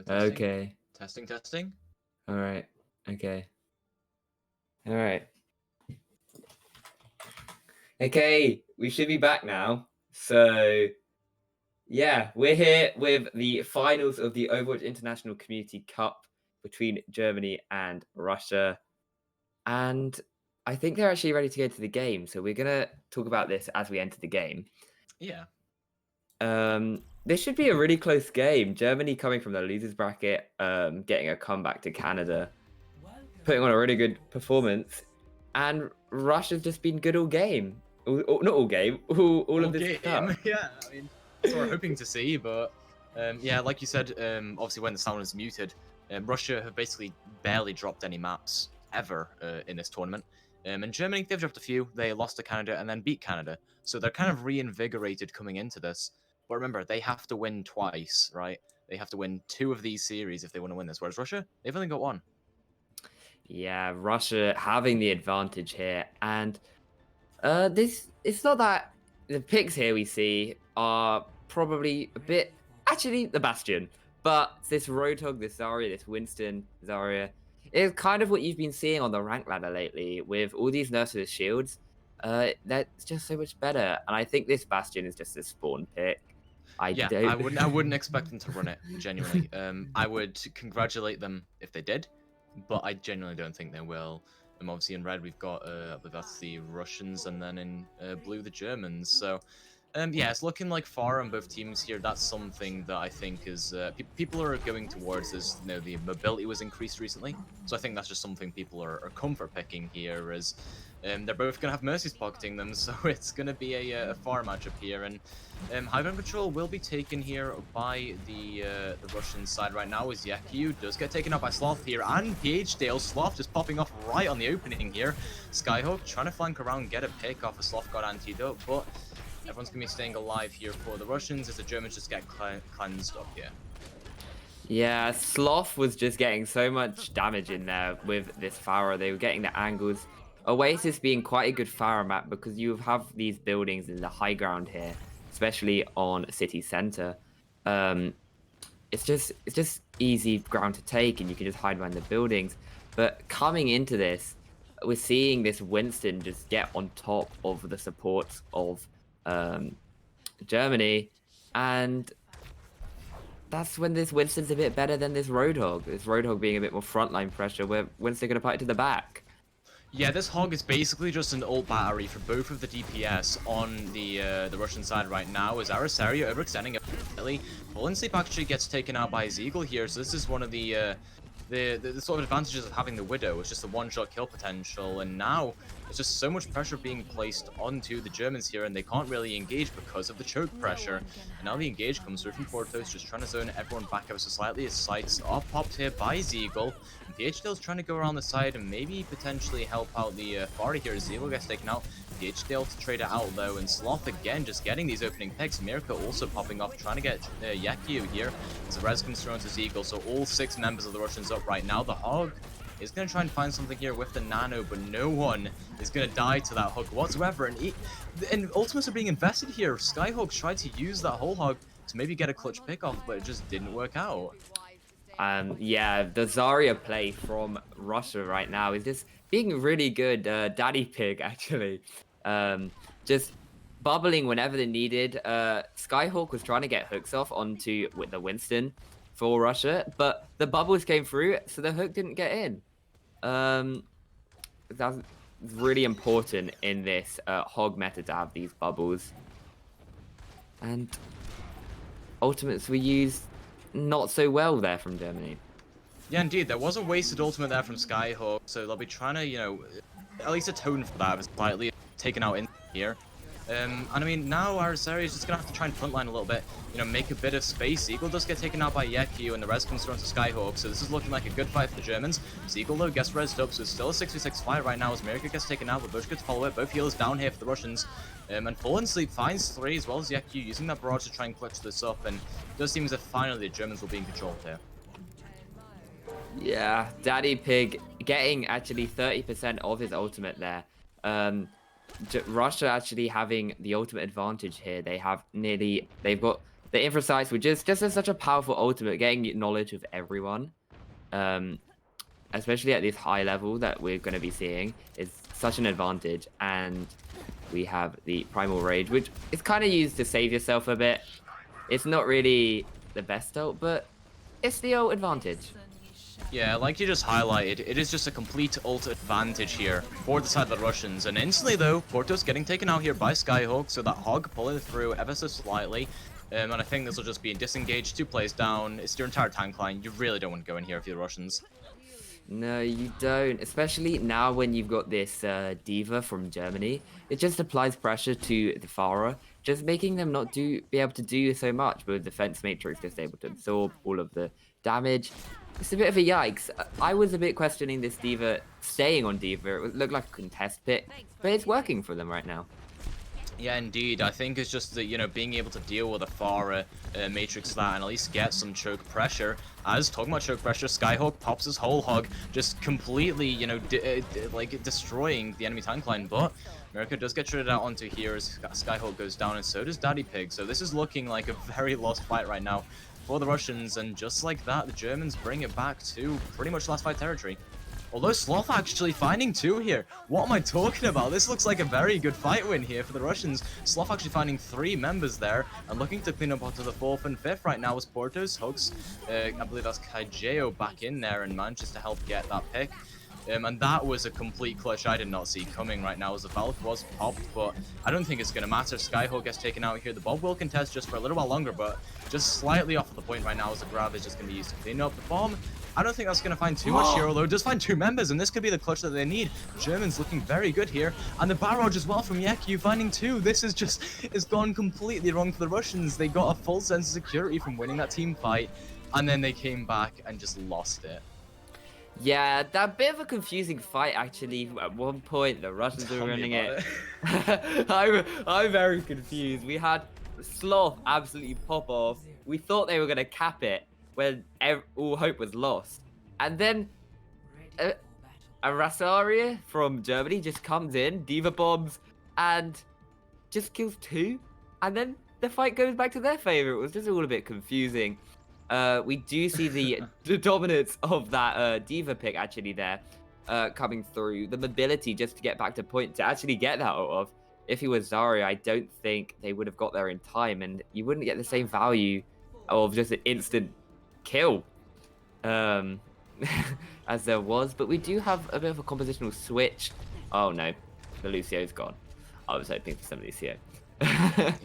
Testing. Okay. Testing. All right. Okay. All right. Okay, we should be back now. So, yeah, we're here with the finals of the Overwatch International Community Cup between Germany and Russia. And I think they're actually ready to go to the game. So we're going to talk about this as we enter the game. Yeah. This should be a really close game. Germany coming from the losers bracket, getting a comeback to Canada, putting on a really good performance, and Russia's just been good all game. Not all game, all of this cup. Yeah, I mean, that's what we're hoping to see, but yeah, like you said, obviously when the sound is muted, Russia have basically barely dropped any maps ever in this tournament. And Germany, they've dropped a few. They lost to Canada and then beat Canada. So they're kind of reinvigorated coming into this. But remember, they have to win twice, right? They have to win 2 of these series if they want to win this. Whereas Russia, they've only got 1. Yeah, Russia having the advantage here. And it's not that the picks here we see are probably a bit, actually the Bastion. But this Roadhog, this Zarya, this Winston, Zarya, is kind of what you've been seeing on the rank ladder lately with all these nurses shields. That's just so much better. And I think this Bastion is just a spawn pick. I wouldn't expect them to run it, genuinely. I would congratulate them if they did, but I genuinely don't think they will. Obviously in red we've got, I believe that's the Russians, and then in blue the Germans. So, yeah, it's looking like far on both teams here. That's something that I think is people are going towards. As you know, the mobility was increased recently, so I think that's just something people are comfort picking here. As they're both going to have Mercies pocketing them, so it's going to be a far matchup here. And high ground control will be taken here by the Russian side right now, as Yaku does get taken out by Sloth here, and PhDale. Sloth just popping off right on the opening here. Skyhawk trying to flank around, get a pick off a Sloth got antidote, but everyone's going to be staying alive here for the Russians as the Germans just get cleansed up here. Yeah, Sloth was just getting so much damage in there with this Pharah. They were getting the angles. Oasis being quite a good Pharah map because you have these buildings in the high ground here, especially on city center. It's just easy ground to take, and you can just hide behind the buildings. But coming into this, we're seeing this Winston just get on top of the supports of Germany, and that's when this Winston's a bit better than this Roadhog. This Roadhog being a bit more frontline pressure, where Winston gonna put it to the back. Yeah, this Hog is basically just an ult battery for both of the DPS on the Russian side right now, as Arasaria overextending immediately. Fallen Sleep actually gets taken out by his Eagle here, so this is one of the sort of advantages of having the Widow. It's just a one-shot kill potential, and now there's just so much pressure being placed onto the Germans here, and they can't really engage because of the choke pressure. And now the engage comes through from Portos, just trying to zone everyone back ever so slightly. His sights are popped here by Zeagle. PhDale's trying to go around the side and maybe potentially help out the Fari here as Zeagle gets taken out. PhDale to trade it out though, and Sloth again just getting these opening picks. Mirka also popping off, trying to get Yaku here as the res comes through onto Zeagle. So all 6 members of the Russians up right now. The Hog is going to try and find something here with the Nano, but no one is going to die to that Hog whatsoever. And ultimates are being invested here. Skyhawk tried to use that whole Hog to maybe get a clutch pick off, but it just didn't work out. Yeah, the Zarya play from Russia right now is just being really good. Daddy Pig, actually. Just bubbling whenever they needed. Skyhawk was trying to get hooks off onto with the Winston for Russia, but the bubbles came through, so the hook didn't get in. That's really important in this Hog meta to have these bubbles. And ultimates were used not so well there from Germany. Yeah, indeed. There was a wasted ultimate there from Skyhawk, so they'll be trying to, you know, at least atone for that. It's slightly taken out in here. And I mean, now Arasaria is just going to have to try and frontline a little bit, you know, make a bit of space. Eagle does get taken out by Yaku, and the res comes through onto Skyhawk, so this is looking like a good fight for the Germans. Eagle, though, gets rezzed up, so it's still a 6v6 fight right now as Mirka gets taken out, but Bush gets follow it. Both healers down here for the Russians. And Fallen Sleep finds 3 as well as Yaku, using that barrage to try and clutch this up, and it does seem as if finally the Germans will be in control here. Yeah, Daddy Pig getting actually 30% of his ultimate there. Russia actually having the ultimate advantage here. They've got the Infrasites were just such a powerful ultimate, getting knowledge of everyone, especially at this high level that we're going to be seeing, is such an advantage. And we have the Primal Rage, which is kind of used to save yourself a bit. It's not really the best ult, but it's the ult advantage. Yeah, like you just highlighted, it is just a complete ult advantage here for the side of the Russians. And instantly, though, Portos getting taken out here by Skyhawk, so that Hog pulling through ever so slightly. And I think this will just be a disengage, 2 players down. It's your entire tank line. You really don't want to go in here if you're the Russians. No, you don't. Especially now when you've got this Diva from Germany. It just applies pressure to the Pharah, just making them not be able to do so much, with Defense Matrix just able to absorb all of the damage. It's a bit of a yikes. I was a bit questioning this Diva staying on Diva. It looked like a contest pick, but it's working for them right now. Yeah, indeed. I think it's just that, you know, being able to deal with a Pharah Matrix that and at least get some choke pressure. As talking about choke pressure, Skyhawk pops his whole hog, just completely, you know, like destroying the enemy tank line. But America does get traded out onto here as Skyhawk goes down, and so does Daddy Pig. So this is looking like a very lost fight right now for the Russians, and just like that, the Germans bring it back to pretty much last fight territory. Although Sloth actually finding 2 here. What am I talking about? This looks like a very good fight win here for the Russians. Sloth actually finding 3 members there and looking to clean up onto the 4th and 5th right now as Portos hooks, I believe that's Kaijeo back in there and manages to help get that pick. And that was a complete clutch I did not see coming right now as the Valk was popped, but I don't think it's going to matter. Skyhawk gets taken out here. The Bob will contest just for a little while longer, but just slightly off of the point right now as the grab is just going to be used to clean up the bomb. I don't think that's going to find too much here, although it does find 2 members, and this could be the clutch that they need. Germans looking very good here, and the barrage as well from Yeku finding 2. This is just, it's gone completely wrong for the Russians. They got a full sense of security from winning that team fight, and then they came back and just lost it. Yeah, that bit of a confusing fight actually. At one point, the Russians were running it. I'm very confused. We had Sloth absolutely pop off. We thought they were gonna cap it when all hope was lost, and then a Rasaria from Germany just comes in, Diva bombs, and just kills 2, and then the fight goes back to their favor. It was just all a bit confusing. We do see the dominance of that Diva pick actually there coming through. The mobility just to get back to point to actually get that out of. If he was Zarya, I don't think they would have got there in time, and you wouldn't get the same value of just an instant kill as there was. But we do have a bit of a compositional switch. Oh no, the Lucio's gone. I was hoping for some Lucio.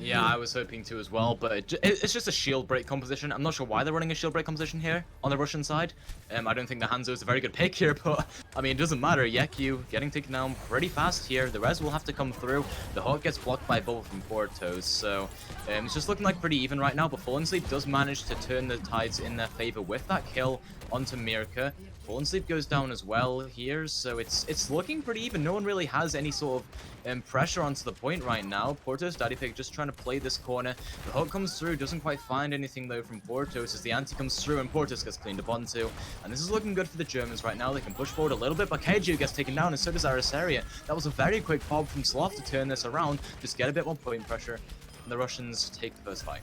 Yeah, I was hoping to as well, but it's just a shield break composition. I'm not sure why they're running a shield break composition here on the Russian side. I don't think the Hanzo is a very good pick here, but I mean, it doesn't matter. Yeku getting taken down pretty fast here. The res will have to come through. The Hawk gets blocked by both from Portos, so it's just looking like pretty even right now, but Fallen Sleep does manage to turn the tides in their favor with that kill onto Mirka. Fallen Sleep goes down as well here, so it's looking pretty even. No one really has any sort of pressure onto the point right now. Portos, Daddy Pig just trying to play this corner. The hook comes through, doesn't quite find anything though from Portos as the anti comes through and Portos gets cleaned up onto. And this is looking good for the Germans right now. They can push forward a little bit, but Keiju gets taken down and so does Arasaria. That was a very quick pop from Sloth to turn this around, just get a bit more point pressure. And the Russians take the first fight.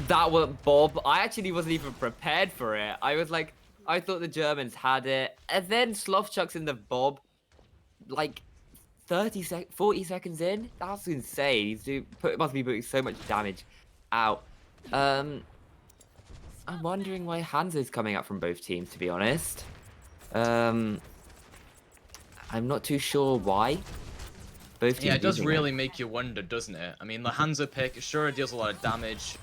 That was Bob. I actually wasn't even prepared for it. I was like, I thought the Germans had it, and then Sloth chucks in the Bob, like 40 seconds in. That's insane. Must be putting so much damage out. I'm wondering why Hanzo's coming up from both teams, to be honest. I'm not too sure why. Both teams. Yeah, it does really make you wonder, doesn't it? I mean, the Hanzo pick, sure, it deals a lot of damage,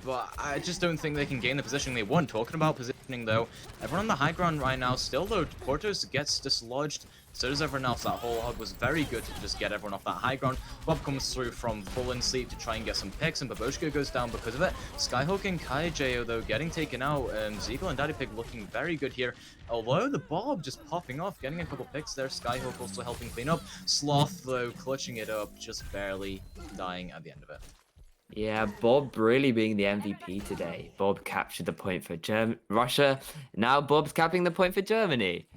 but I just don't think they can gain the positioning they want. Talking about positioning, though, everyone on the high ground right now, still, though, Portos gets dislodged. So does everyone else. That whole hug was very good to just get everyone off that high ground. Bob comes through from Fallen Sleep to try and get some picks, and Baboshka goes down because of it. Skyhawk and Kaijeo, though, getting taken out. Zeagle and Daddy Pig looking very good here. Although the Bob just popping off, getting a couple picks there. Skyhawk also helping clean up. Sloth, though, clutching it up, just barely dying at the end of it. Yeah, Bob really being the MVP today. Bob captured the point for Russia. Now Bob's capping the point for Germany.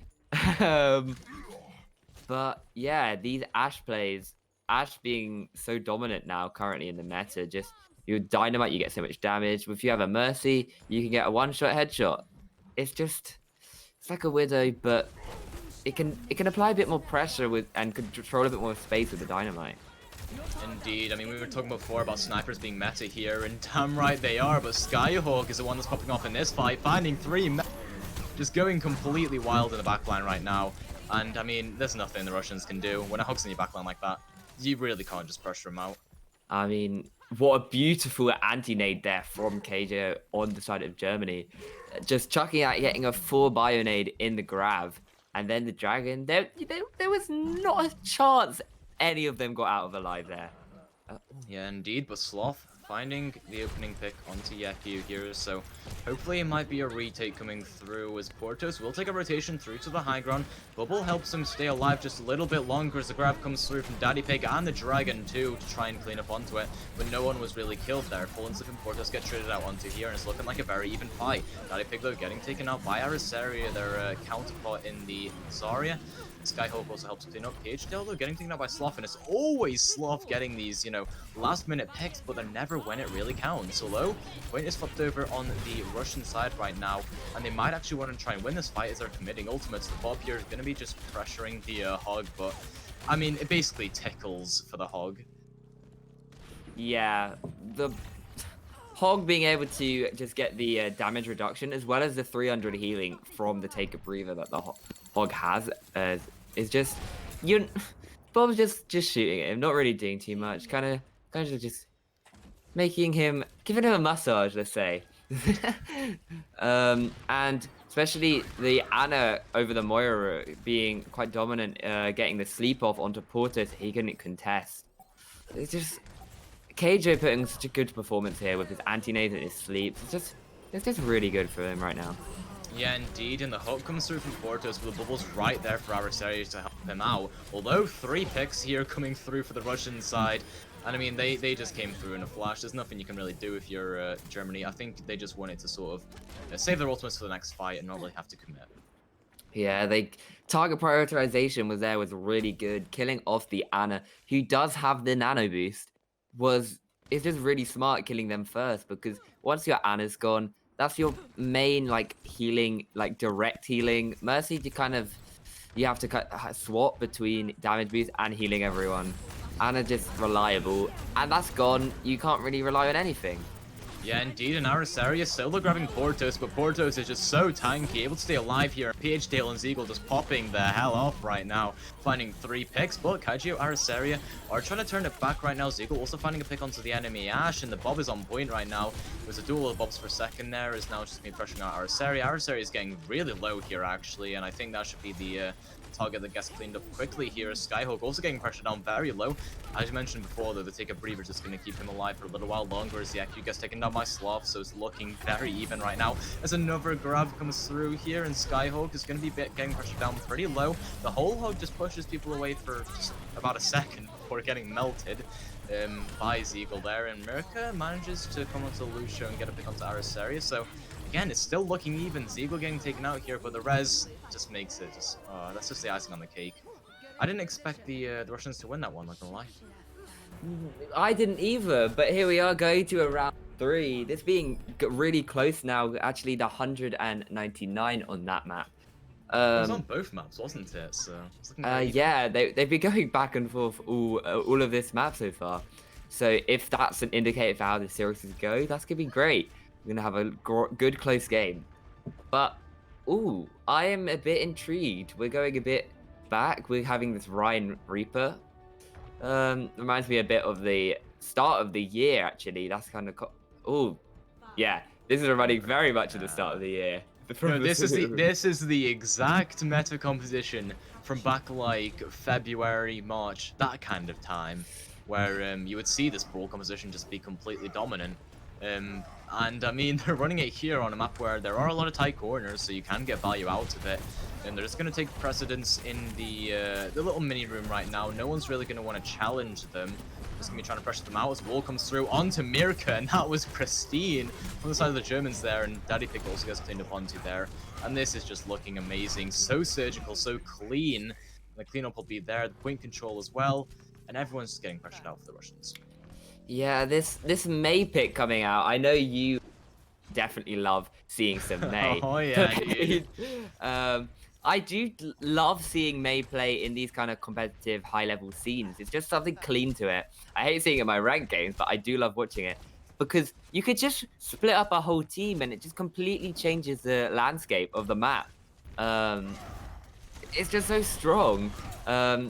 But yeah, these Ashe plays, Ashe being so dominant now currently in the meta, just Your Dynamite, you get so much damage. If you have a Mercy, you can get a one-shot headshot. It's like a Widow, but it can apply a bit more pressure with and control a bit more space with the Dynamite. Indeed, I mean, we were talking before about snipers being meta here, and damn right they are, but Skyhawk is the one that's popping off in this fight, finding 3 just going completely wild in the backline right now. And I mean, there's nothing the Russians can do. When a Hog's in your backline like that, you really can't just pressure him out. I mean, what a beautiful anti-nade there from KJ on the side of Germany. Just chucking out, getting a 4 bio nade in the grab. And then the Dragon, there was not a chance any of them got out of alive there. Yeah, indeed, but Sloth finding the opening pick onto Yaku here, so hopefully it might be a retake coming through as Portos will take a rotation through to the high ground. Bubble helps him stay alive just a little bit longer as the grab comes through from Daddy Pig and the Dragon too to try and clean up onto it, but no one was really killed there. Full and Slip and Portos get traded out onto here, and it's looking like a very even fight. Daddy Pig though getting taken out by Arisaria, their counterpart in the Zarya. Skyhawk also helps clean up. PHDL though getting taken out by Sloth, and it's always Sloth getting these, you know, last minute picks, but they're never when it really counts. Although, point is flipped over on the Russian side right now, and they might actually want to try and win this fight as they're committing ultimates. The Bob here is going to be just pressuring the Hog, but I mean, it basically tickles for the Hog. Yeah, the Hog being able to just get the damage reduction as well as the 300 healing from the Take a Breather that the Hog has is just Bob's just shooting at him, not really doing too much, kind of just giving him a massage, let's say. And especially the Ana over the Moira being quite dominant, getting the sleep off onto Portos, he couldn't contest. It's just KJ putting such a good performance here with his anti-nades and his sleeps. It's just really good for him right now. Yeah, indeed, and the hook comes through from Portos with the bubbles right there for Arisaria to help him out. Although 3 picks here coming through for the Russian side, and I mean, they just came through in a flash. There's nothing you can really do if you're Germany. I think they just wanted to sort of save their ultimates for the next fight and not really have to commit. Yeah, target prioritization was really good. Killing off the Ana, who does have the nano boost, is just really smart killing them first, because once your Ana's gone, that's your main like healing, like direct healing. Mercy you have to swap between damage boost and healing everyone. Ana just reliable, and that's gone. You can't really rely on anything. Yeah, indeed, and Arisaria solo grabbing Portos, but Portos is just so tanky, able to stay alive here. PHDale and Zeagle just popping the hell off right now, finding 3 picks, but Kaiju, Arisaria are trying to turn it back right now. Zeagle also finding a pick onto the enemy Ash, and the Bob is on point right now. There's a duel of Bobs per second there, is now just me pressuring out Arisaria. Arisaria is getting really low here, actually, and I think that should be the target that gets cleaned up quickly here. Skyhawk also getting pressure down very low. As you mentioned before, though, the Take a Breather is just going to keep him alive for a little while longer as the Yaku gets taken down by Sloth, so it's looking very even right now. As another grab comes through here, and Skyhawk is going to be getting pressure down pretty low. The whole Hog just pushes people away for just about a second before getting melted by Zeagle there, and Mirka manages to come onto Lucio and get a pick onto Arisaria, so again, it's still looking even. Zeagle getting taken out here, but the res just makes it that's just the icing on the cake. I didn't expect the Russians to win that one, not gonna lie. I didn't either, but here we are going to a round 3. This being really close now, actually the 199 on that map. It was on both maps, wasn't it? So it's looking great. Yeah, they've been going back and forth all of this map so far. So if that's an indicator for how the series is go, that's gonna be great. We're gonna have a good close game. But I am a bit intrigued. We're going a bit back. We're having this Ryan Reaper. Reminds me a bit of the start of the year, actually. That's kind of yeah. This is reminding very much of the start of the year. No, this is the exact meta composition from back like February, March, that kind of time, where you would see this brawl composition just be completely dominant. And I mean, they're running it here on a map where there are a lot of tight corners, so you can get value out of it. And they're just going to take precedence in the little mini room right now. No one's really going to want to challenge them. Just going to be trying to pressure them out as wall comes through onto Mirka, and that was pristine on the side of the Germans there, and Daddy Pig also gets cleaned up onto there. And this is just looking amazing. So surgical, so clean. The cleanup will be there, the point control as well, and everyone's just getting pressured out for the Russians. Yeah, this May pick coming out. I know you definitely love seeing some May. Oh yeah, dude. um, I do love seeing May play in these kind of competitive high-level scenes. It's just something clean to it. I hate seeing it in my ranked games, but I do love watching it because you could just split up a whole team and it just completely changes the landscape of the map. Um, it's just so strong.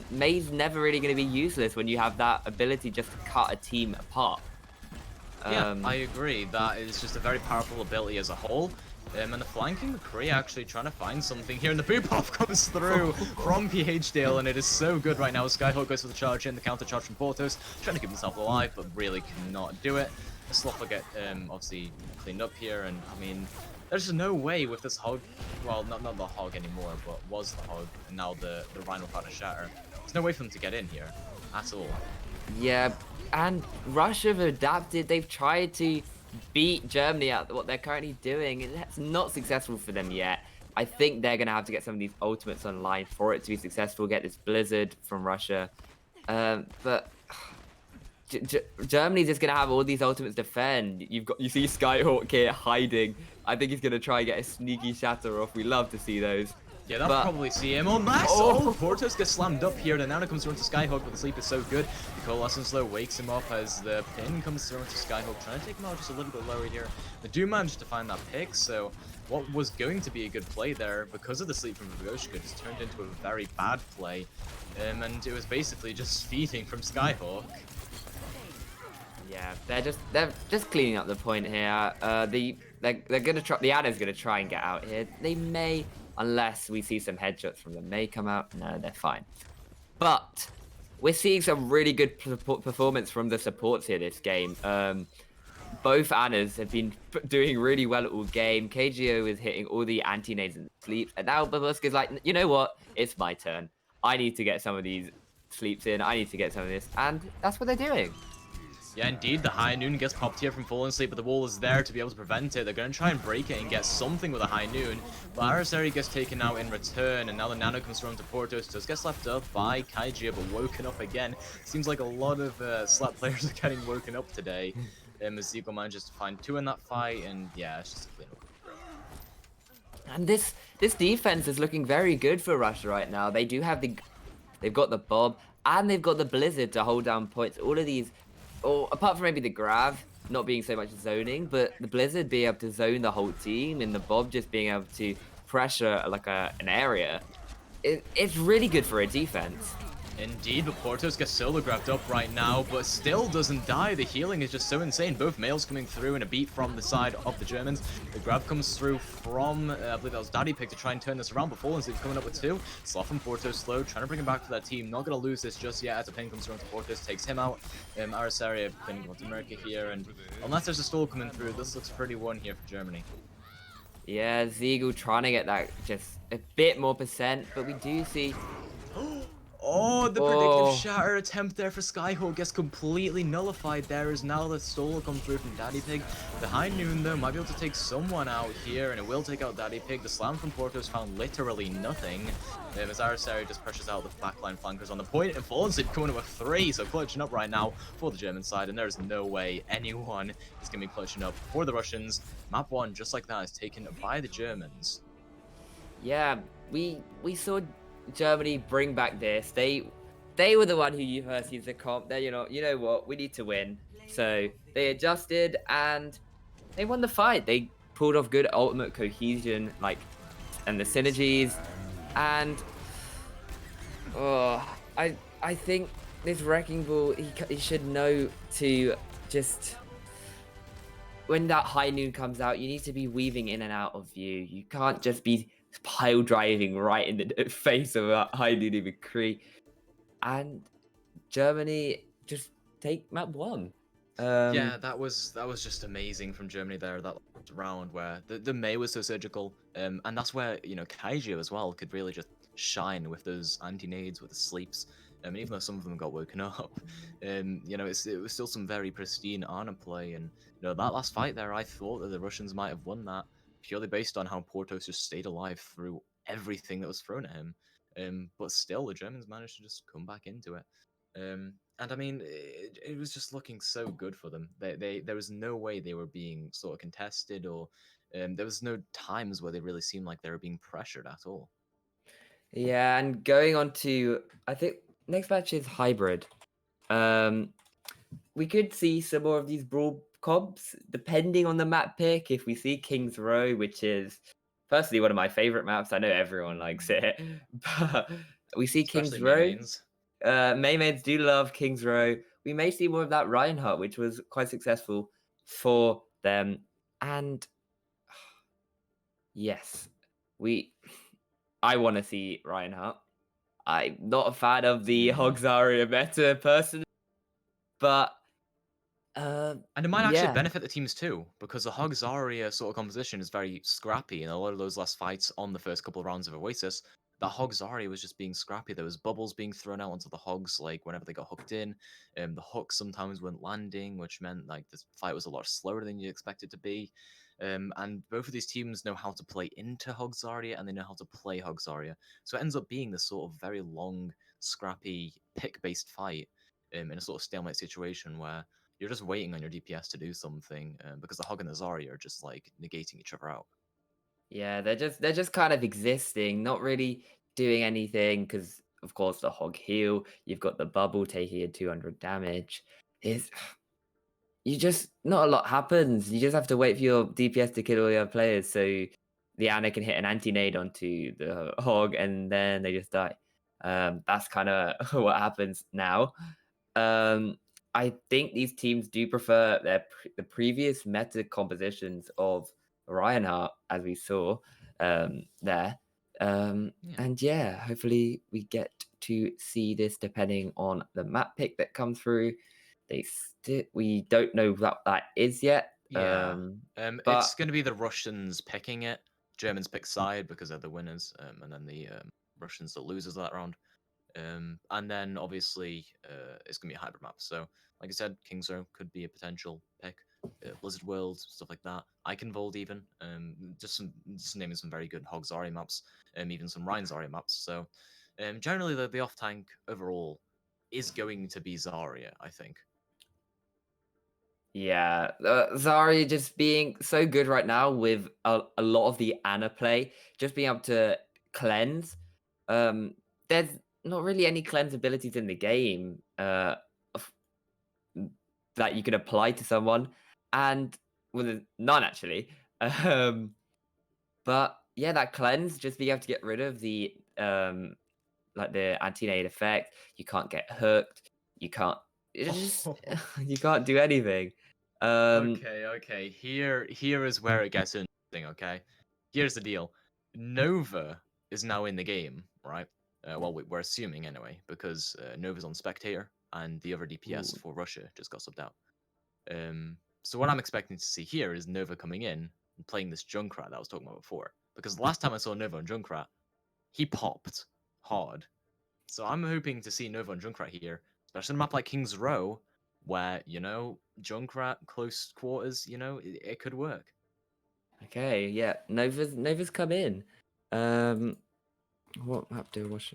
May's never really going to be useless when you have that ability just to cut a team apart. Yeah, Um, I agree. That is just a very powerful ability as a whole. And the flanking McCree actually trying to find something here, and the boop off comes through from PHDale, and it is so good right now. Skyhook goes for the charge in, the counter charge from Portos, trying to keep himself alive, but really cannot do it. The Sloth will get obviously cleaned up here, and I mean, there's no way with this hog, well, not the hog anymore, but was the hog, and now the Rhino without a shatter. There's no way for them to get in here at all. Yeah, and Russia have adapted. They've tried to beat Germany at what they're currently doing, and that's not successful for them yet. I think they're going to have to get some of these ultimates online for it to be successful, get this Blizzard from Russia. But Germany's just going to have all these ultimates defend. You see Skyhawk here hiding. I think he's going to try and get a sneaky shatter off. We love to see those. Yeah, they'll But probably see him on that. Oh, Portos gets slammed up here. The Nana comes through into Skyhook, but the sleep is so good. The Coalescence Slow wakes him up as the pin comes through into Skyhook, trying to take him out just a little bit lower here. They do manage to find that pick, so what was going to be a good play there, because of the sleep from Vugoshka, just turned into a very bad play. And it was basically just feeding from Skyhawk. yeah, they're just cleaning up the point here. They're gonna try. The Ana's gonna try and get out here. They may, unless we see some headshots from them, may come out. No, they're fine. But we're seeing some really good performance from the supports here this game. Both Annas have been doing really well all game. KGO is hitting all the anti-nades and sleeps, and now Babuska's like, you know what? It's my turn. I need to get some of these sleeps in. I need to get some of this, and that's what they're doing. Yeah, indeed, the High Noon gets popped here from falling sleep, but the wall is there to be able to prevent it. They're going to try and break it and get something with a High Noon, but Arasari gets taken out in return, and now the Nano comes through to Portos. Just gets left up by Kaijia, but woken up again. Seems like a lot of Slap players are getting woken up today. As Ziegler manages to find 2 in that fight, and yeah, it's just a clean up. And this defense is looking very good for Russia right now. They've got the Bob, and they've got the Blizzard to hold down points. All of these, or apart from maybe the Grav not being so much zoning, but the Blizzard being able to zone the whole team, and the Bob just being able to pressure like an area. It's really good for a defense. Indeed, but Portos gets solo grabbed up right now, but still doesn't die. The healing is just so insane. Both males coming through and a beat from the side of the Germans. The grab comes through from, I believe that was Daddy Pick to try and turn this around, but Fallen Sleep's coming up with 2. Sloth and Portos slow, trying to bring him back to that team. Not going to lose this just yet as a pin comes through into Portos, takes him out. Arasaria pinning onto America here, and unless there's a stall coming through, this looks pretty one here for Germany. Yeah, Ziegel trying to get that just a bit more percent, but we do see... Oh, the predictive shatter attempt there for Skyhawk gets completely nullified there as now the stall will come through from Daddy Pig. The High Noon, though, might be able to take someone out here, and it will take out Daddy Pig. The slam from Portos found literally nothing. As Arasari just pressures out the backline flankers on the point, and Fallen Sleep coming in with 3, so clutching up right now for the German side, and there's no way anyone is going to be clutching up for the Russians. Map 1, just like that, is taken by the Germans. Yeah, we saw Germany bring back this. They were the one who first used the comp. They, you know what, we need to win. So they adjusted and they won the fight. They pulled off good ultimate cohesion, and the synergies. And I think this Wrecking Ball, he should know to just, when that High Noon comes out, you need to be weaving in and out of view. You can't just be pile driving right in the face of a High Noon McCree. And Germany just take map 1. Yeah, that was just amazing from Germany there, that round where the Mei was so surgical, and that's where, Kaiju as well could really just shine with those anti-nades, with the sleeps, even though some of them got woken up, it was still some very pristine Ana play, and that last fight there, I thought that the Russians might have won that, purely based on how Portos just stayed alive through everything that was thrown at him, but still the Germans managed to just come back into it. And I mean, it was just looking so good for them. There was no way they were being sort of contested, or there was no times where they really seemed like they were being pressured at all. Yeah, and going on to, I think next match is hybrid. We could see some more of these brawl comps depending on the map pick. If we see King's Row, which is personally one of my favorite maps, I know everyone likes it, but we see Especially King's Row. mains. Maymaids do love King's Row. We may see more of that Reinhardt, which was quite successful for them. And yes, I want to see Reinhardt. I'm not a fan of the Hogs Zarya meta personally, but And it might actually yeah. benefit the teams too, because the Hog Zarya sort of composition is very scrappy, and a lot of those last fights on the first couple of rounds of OWICC, that Hog Zarya was just being scrappy. There was bubbles being thrown out onto the Hogs, like whenever they got hooked in. The hooks sometimes weren't landing, which meant like the fight was a lot slower than you expect it to be. And both of these teams know how to play into Hog Zarya, and they know how to play Hog Zarya. So it ends up being this sort of very long, scrappy, pick-based fight in a sort of stalemate situation where you're just waiting on your DPS to do something because the Hog and the Zarya are just like negating each other out. Yeah, they're just kind of existing, not really doing anything because of course the Hog heal, you've got the bubble taking a 200 damage. It's you just not a lot happens. You just have to wait for your DPS to kill all your players so the Ana can hit an anti-nade onto the Hog and then they just die. That's kind of what happens now. I think these teams do prefer the previous meta compositions of Reinhardt, as we saw there. And yeah, hopefully we get to see this depending on the map pick that comes through. We don't know what that is yet. Yeah, but it's going to be the Russians picking it. Germans pick side because they're the winners, and then the Russians the losers of that round. And then obviously it's gonna be a hybrid map. So like I said, King's Row could be a potential pick. Blizzard World, stuff like that. Iconvold even. Just naming some very good Hog Zarya maps. Even some Rhine Zarya maps. So generally the off tank overall is going to be Zarya, I think. yeah, Zarya just being so good right now with a lot of the Ana play, just being able to cleanse. There's not really any cleanse abilities in the game that you can apply to someone, and well, none actually. But yeah, that cleanse, just being able to get rid of the like the anti-nade effect. You can't get hooked. You can't. It's just you can't do anything. Okay. Here is where it gets interesting. Okay, here's the deal. Nova is now in the game, right? Well, we're assuming anyway, because Nova's on spectator, and the other DPS Ooh. for Russia just got subbed out. So what I'm expecting to see here is Nova coming in and playing this Junkrat that I was talking about before. Because the last time I saw Nova on Junkrat, he popped hard. So I'm hoping to see Nova on Junkrat here, especially on a map like King's Row, where, Junkrat, close quarters, it could work. Okay, yeah, Nova's come in. What map do I watch?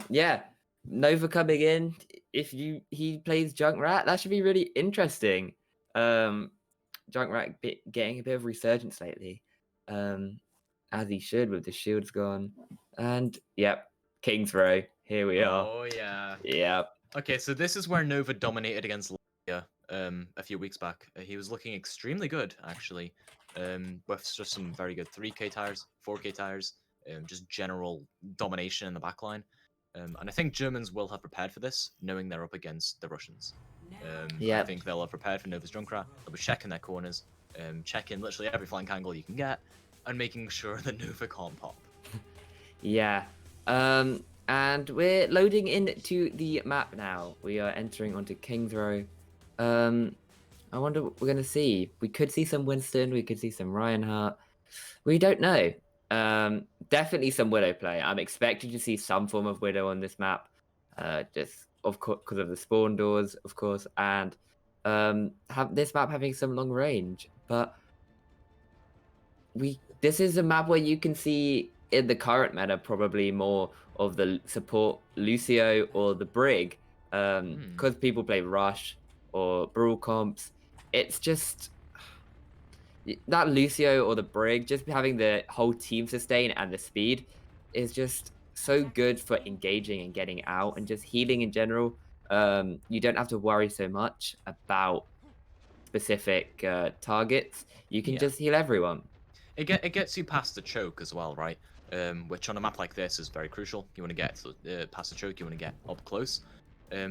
Yeah, Nova coming in. If he plays Junkrat, that should be really interesting. Junkrat getting a bit of resurgence lately, as he should with the shields gone. And yep, King's Row. Here we are. Oh yeah. Yep. Okay, so this is where Nova dominated against Laia a few weeks back. He was looking extremely good, actually, with just some very good 3K tires, 4K tires, just general domination in the backline. And I think Germans will have prepared for this, knowing they're up against the Russians. I think they'll have prepared for Nova's Junkrat. They'll be checking their corners, checking literally every flank angle you can get, and making sure that Nova can't pop. Yeah. And we're loading into the map now. We are entering onto King's Row. I wonder what we're going to see. We could see some Winston. We could see some Reinhardt. We don't know. Definitely some Widow play. I'm expecting to see some form of Widow on this map. Just of course because of the spawn doors, of course, and have this map having some long range. But this is a map where you can see in the current meta, probably more of the support Lucio or the Brig, because people play Rush or Brawl comps. It's just that Lucio or the Brig, just having the whole team sustain and the speed is just so good for engaging and getting out and just healing in general. You don't have to worry so much about specific targets. You can Yeah. just heal everyone. It gets you past the choke as well, right? Which on a map like this is very crucial. You want to get past the choke, you want to get up close.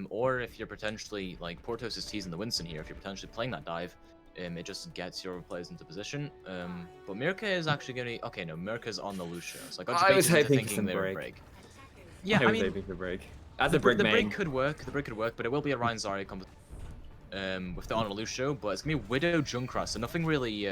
Or if you're potentially, like, Portos is teasing the Winston here, if you're potentially playing that dive, it just gets your players into position. But Mirka is actually going to... Okay, no, Mirka's on the Lucio. So I was into hoping for thinking some they were break. break. Yeah, I I was mean, hoping for break. As the a Brig break main. could work. The break could work, but it will be a Ryan Zarya with the on a Lucio. But it's going to be Widow Junkrat, so nothing really...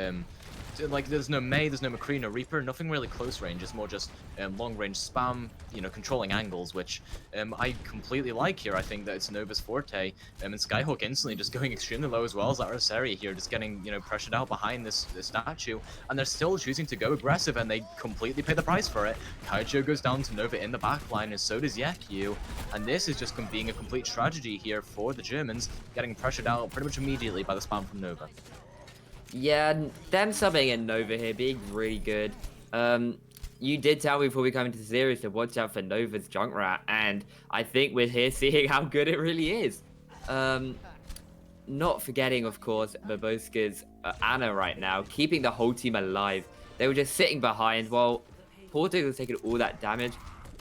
like, there's no Mei, there's no McCree, no Reaper, nothing really close range. It's more just long range spam, you know, controlling angles, which I completely like here. I think that it's Nova's forte, and Skyhook instantly just going extremely low as well as Arasaria here, just getting, you know, pressured out behind this statue, and they're still choosing to go aggressive, and they completely pay the price for it. Kaijo goes down to Nova in the backline, and so does Yakyu, and this is just being a complete tragedy here for the Germans, getting pressured out pretty much immediately by the spam from Nova. Yeah, them subbing in Nova here being really good. You did tell me before we come into the series to watch out for Nova's Junkrat, and I think we're here seeing how good it really is. Not forgetting, of course, Baboska's Anna right now, keeping the whole team alive. They were just sitting behind while Porto was taking all that damage.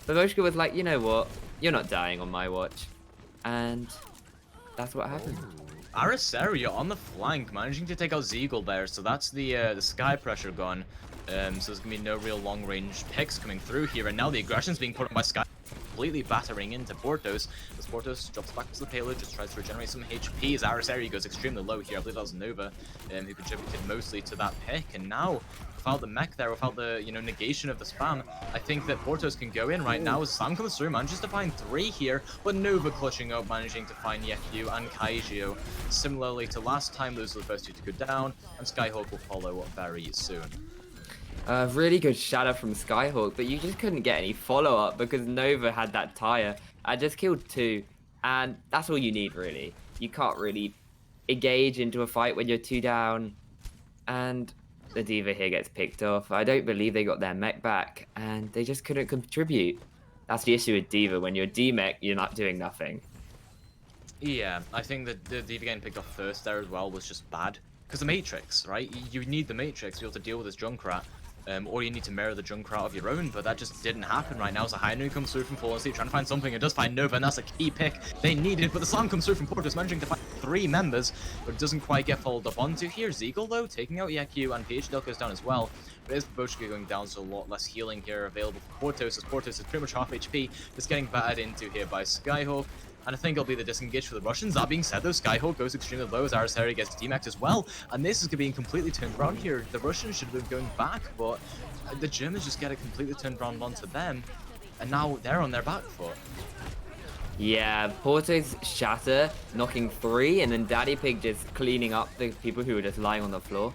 Baboska was like, you know what, you're not dying on my watch. And that's what happened. Arasaria on the flank, managing to take out Zeagle there, so that's the sky pressure gone. So there's gonna be no real long-range picks coming through here, and now the aggression's being put on by Sky, completely battering into Portos. As Portos drops back to the payload, just tries to regenerate some HP, as Arasaria goes extremely low here. I believe that was Nova, who contributed mostly to that pick, and now, without the mech there, without the, you know, negation of the spam, I think that Portos can go in right now as Sam comes through, manages to find 3 here, but Nova clutching up, managing to find Yakyu and Kaiju. Similarly to last time, those are the first 2 to go down, and Skyhawk will follow very soon. Really good shadow from Skyhawk, but you just couldn't get any follow-up because Nova had that tire. I just killed 2, and that's all you need, really. You can't really engage into a fight when you're 2 down, and the D.Va here gets picked off. I don't believe they got their mech back, and they just couldn't contribute. That's the issue with D.Va. When you're D-mech, you're not doing nothing. Yeah, I think that the D.Va getting picked off first there as well was just bad. Because the Matrix, right? You need the Matrix to be able to deal with this Junkrat. Or you need to mirror the Junkrat of your own, but that just didn't happen right now. So Hainu comes through from Fallen Sleep, trying to find something. It does find Nova, and that's a key pick they needed. But the slam comes through from Portos, managing to find 3 members, but it doesn't quite get followed up onto here. Zeagle, though, taking out Yakyu, and PHL goes down as well. But as Boschke going down, so a lot less healing here available for Portos, as Portos is pretty much half HP, just getting battered into here by Skyhawk. And I think it'll be the disengage for the Russians. That being said, though, Skyhawk goes extremely low as Arasaria gets D-Max as well. And this is being completely turned around here. The Russians should have been going back, but the Germans just get it completely turned around onto them. And now they're on their back foot. Yeah, Porto's shatter, knocking 3, and then Daddy Pig just cleaning up the people who were just lying on the floor.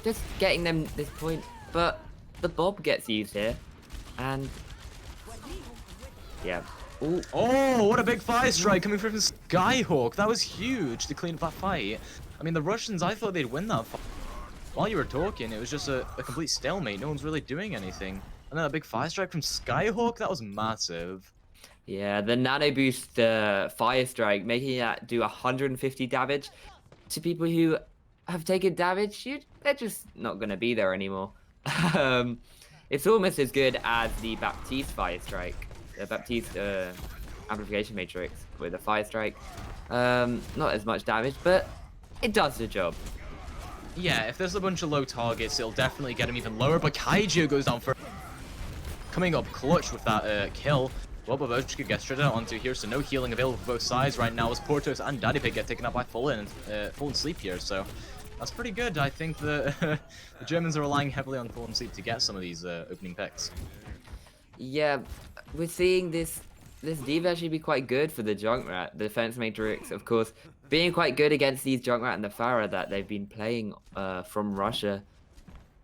Just getting them this point. But the Bob gets used here. And yeah. Ooh. Oh, what a big fire strike coming from Skyhawk. That was huge to clean up that fight. I mean, the Russians, I thought they'd win that fight. While you were talking, it was just a complete stalemate. No one's really doing anything. And then a big fire strike from Skyhawk, that was massive. Yeah, the nano boost fire strike, making that do 150 damage to people who have taken damage. They're just not going to be there anymore. It's almost as good as the Baptiste fire strike. The Baptiste amplification matrix with a fire strike. Not as much damage, but it does the job. Yeah, if there's a bunch of low targets, it'll definitely get him even lower, but Kaiju goes down for coming up clutch with that kill. Well, Baboschke gets straight out onto here, so no healing available for both sides right now as Portos and Daddy Pig get taken out by Fallen Sleep here, so that's pretty good. I think the, the Germans are relying heavily on Fallen Sleep to get some of these opening picks. Yeah, we're seeing this D.Va actually be quite good for the Junkrat. The defense matrix, of course, being quite good against these Junkrat and the Pharah that they've been playing from Russia.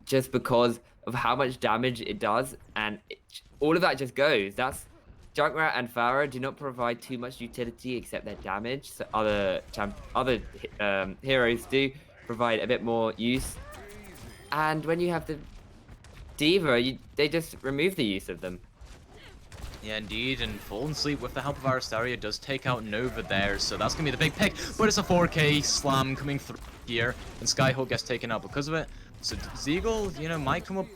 Just because of how much damage it does, and all of that just goes. That's Junkrat and Pharah do not provide too much utility except their damage. So other heroes do provide a bit more use. And when you have the D.Va, they just remove the use of them. Yeah, indeed, and Fallen Sleep, with the help of Arasteria, does take out Nova there, so that's going to be the big pick. But it's a 4K slam coming through here, and Skyhook gets taken out because of it. So Zeagle, you know, might come up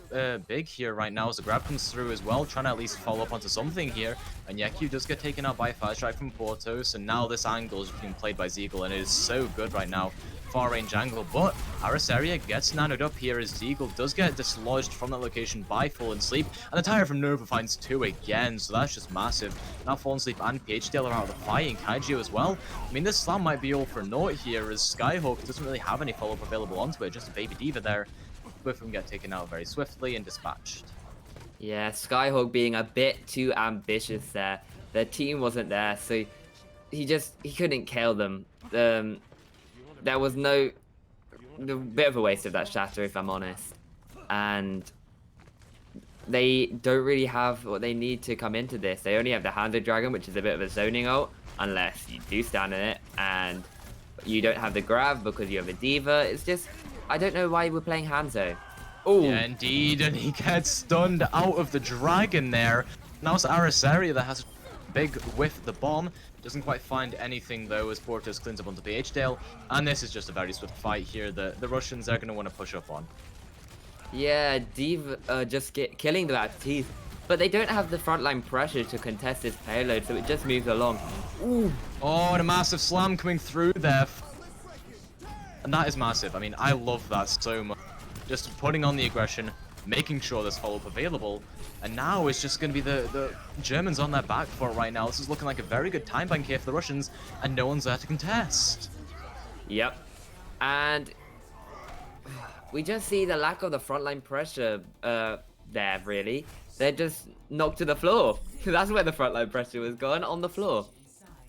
big here right now as the grab comes through as well, trying to at least follow up onto something here. And YeQ does get taken out by a fire strike from Portos, and now this angle is being played by Zeagle, and it is so good right now. Far range angle, but Arasteria gets nanoed up here as Zeagle does get dislodged from that location by Fallen Sleep, and the tire from Nova finds 2 again, so that's just massive. Now Fallen Sleep and PHDL are out of the fight, and Kaiju as well. I mean, this slam might be all for naught here as Skyhook doesn't really have any follow-up available onto it, just a baby D.Va there. Both of them get taken out very swiftly and dispatched. Yeah, Skyhook being a bit too ambitious there. Their team wasn't there, so he couldn't kill them. There was a bit of a waste of that shatter, if I'm honest. And they don't really have what they need to come into this. They only have the Hanzo Dragon, which is a bit of a zoning ult, unless you do stand in it, and you don't have the grab because you have a D.Va. It's just, I don't know why we're playing Hanzo. Oh, yeah, indeed, and he gets stunned out of the dragon there. Now it's Arasteria that has a big whiff the bomb. Doesn't quite find anything though as Portos cleans up onto PHDL, and this is just a very swift fight here that the Russians are going to want to push up on. yeah, D.Va just killing the Baptiste, but they don't have the frontline pressure to contest this payload, so it just moves along. Ooh. Oh, and a massive slam coming through there. And that is massive. I mean, I love that so much. Just putting on the aggression, making sure there's follow-up available. And now it's just going to be the Germans on their back for it right now. This is looking like a very good time bank here for the Russians, and no one's there to contest. Yep. And we just see the lack of the frontline pressure there, really. They're just knocked to the floor. That's where the frontline pressure was gone, on the floor.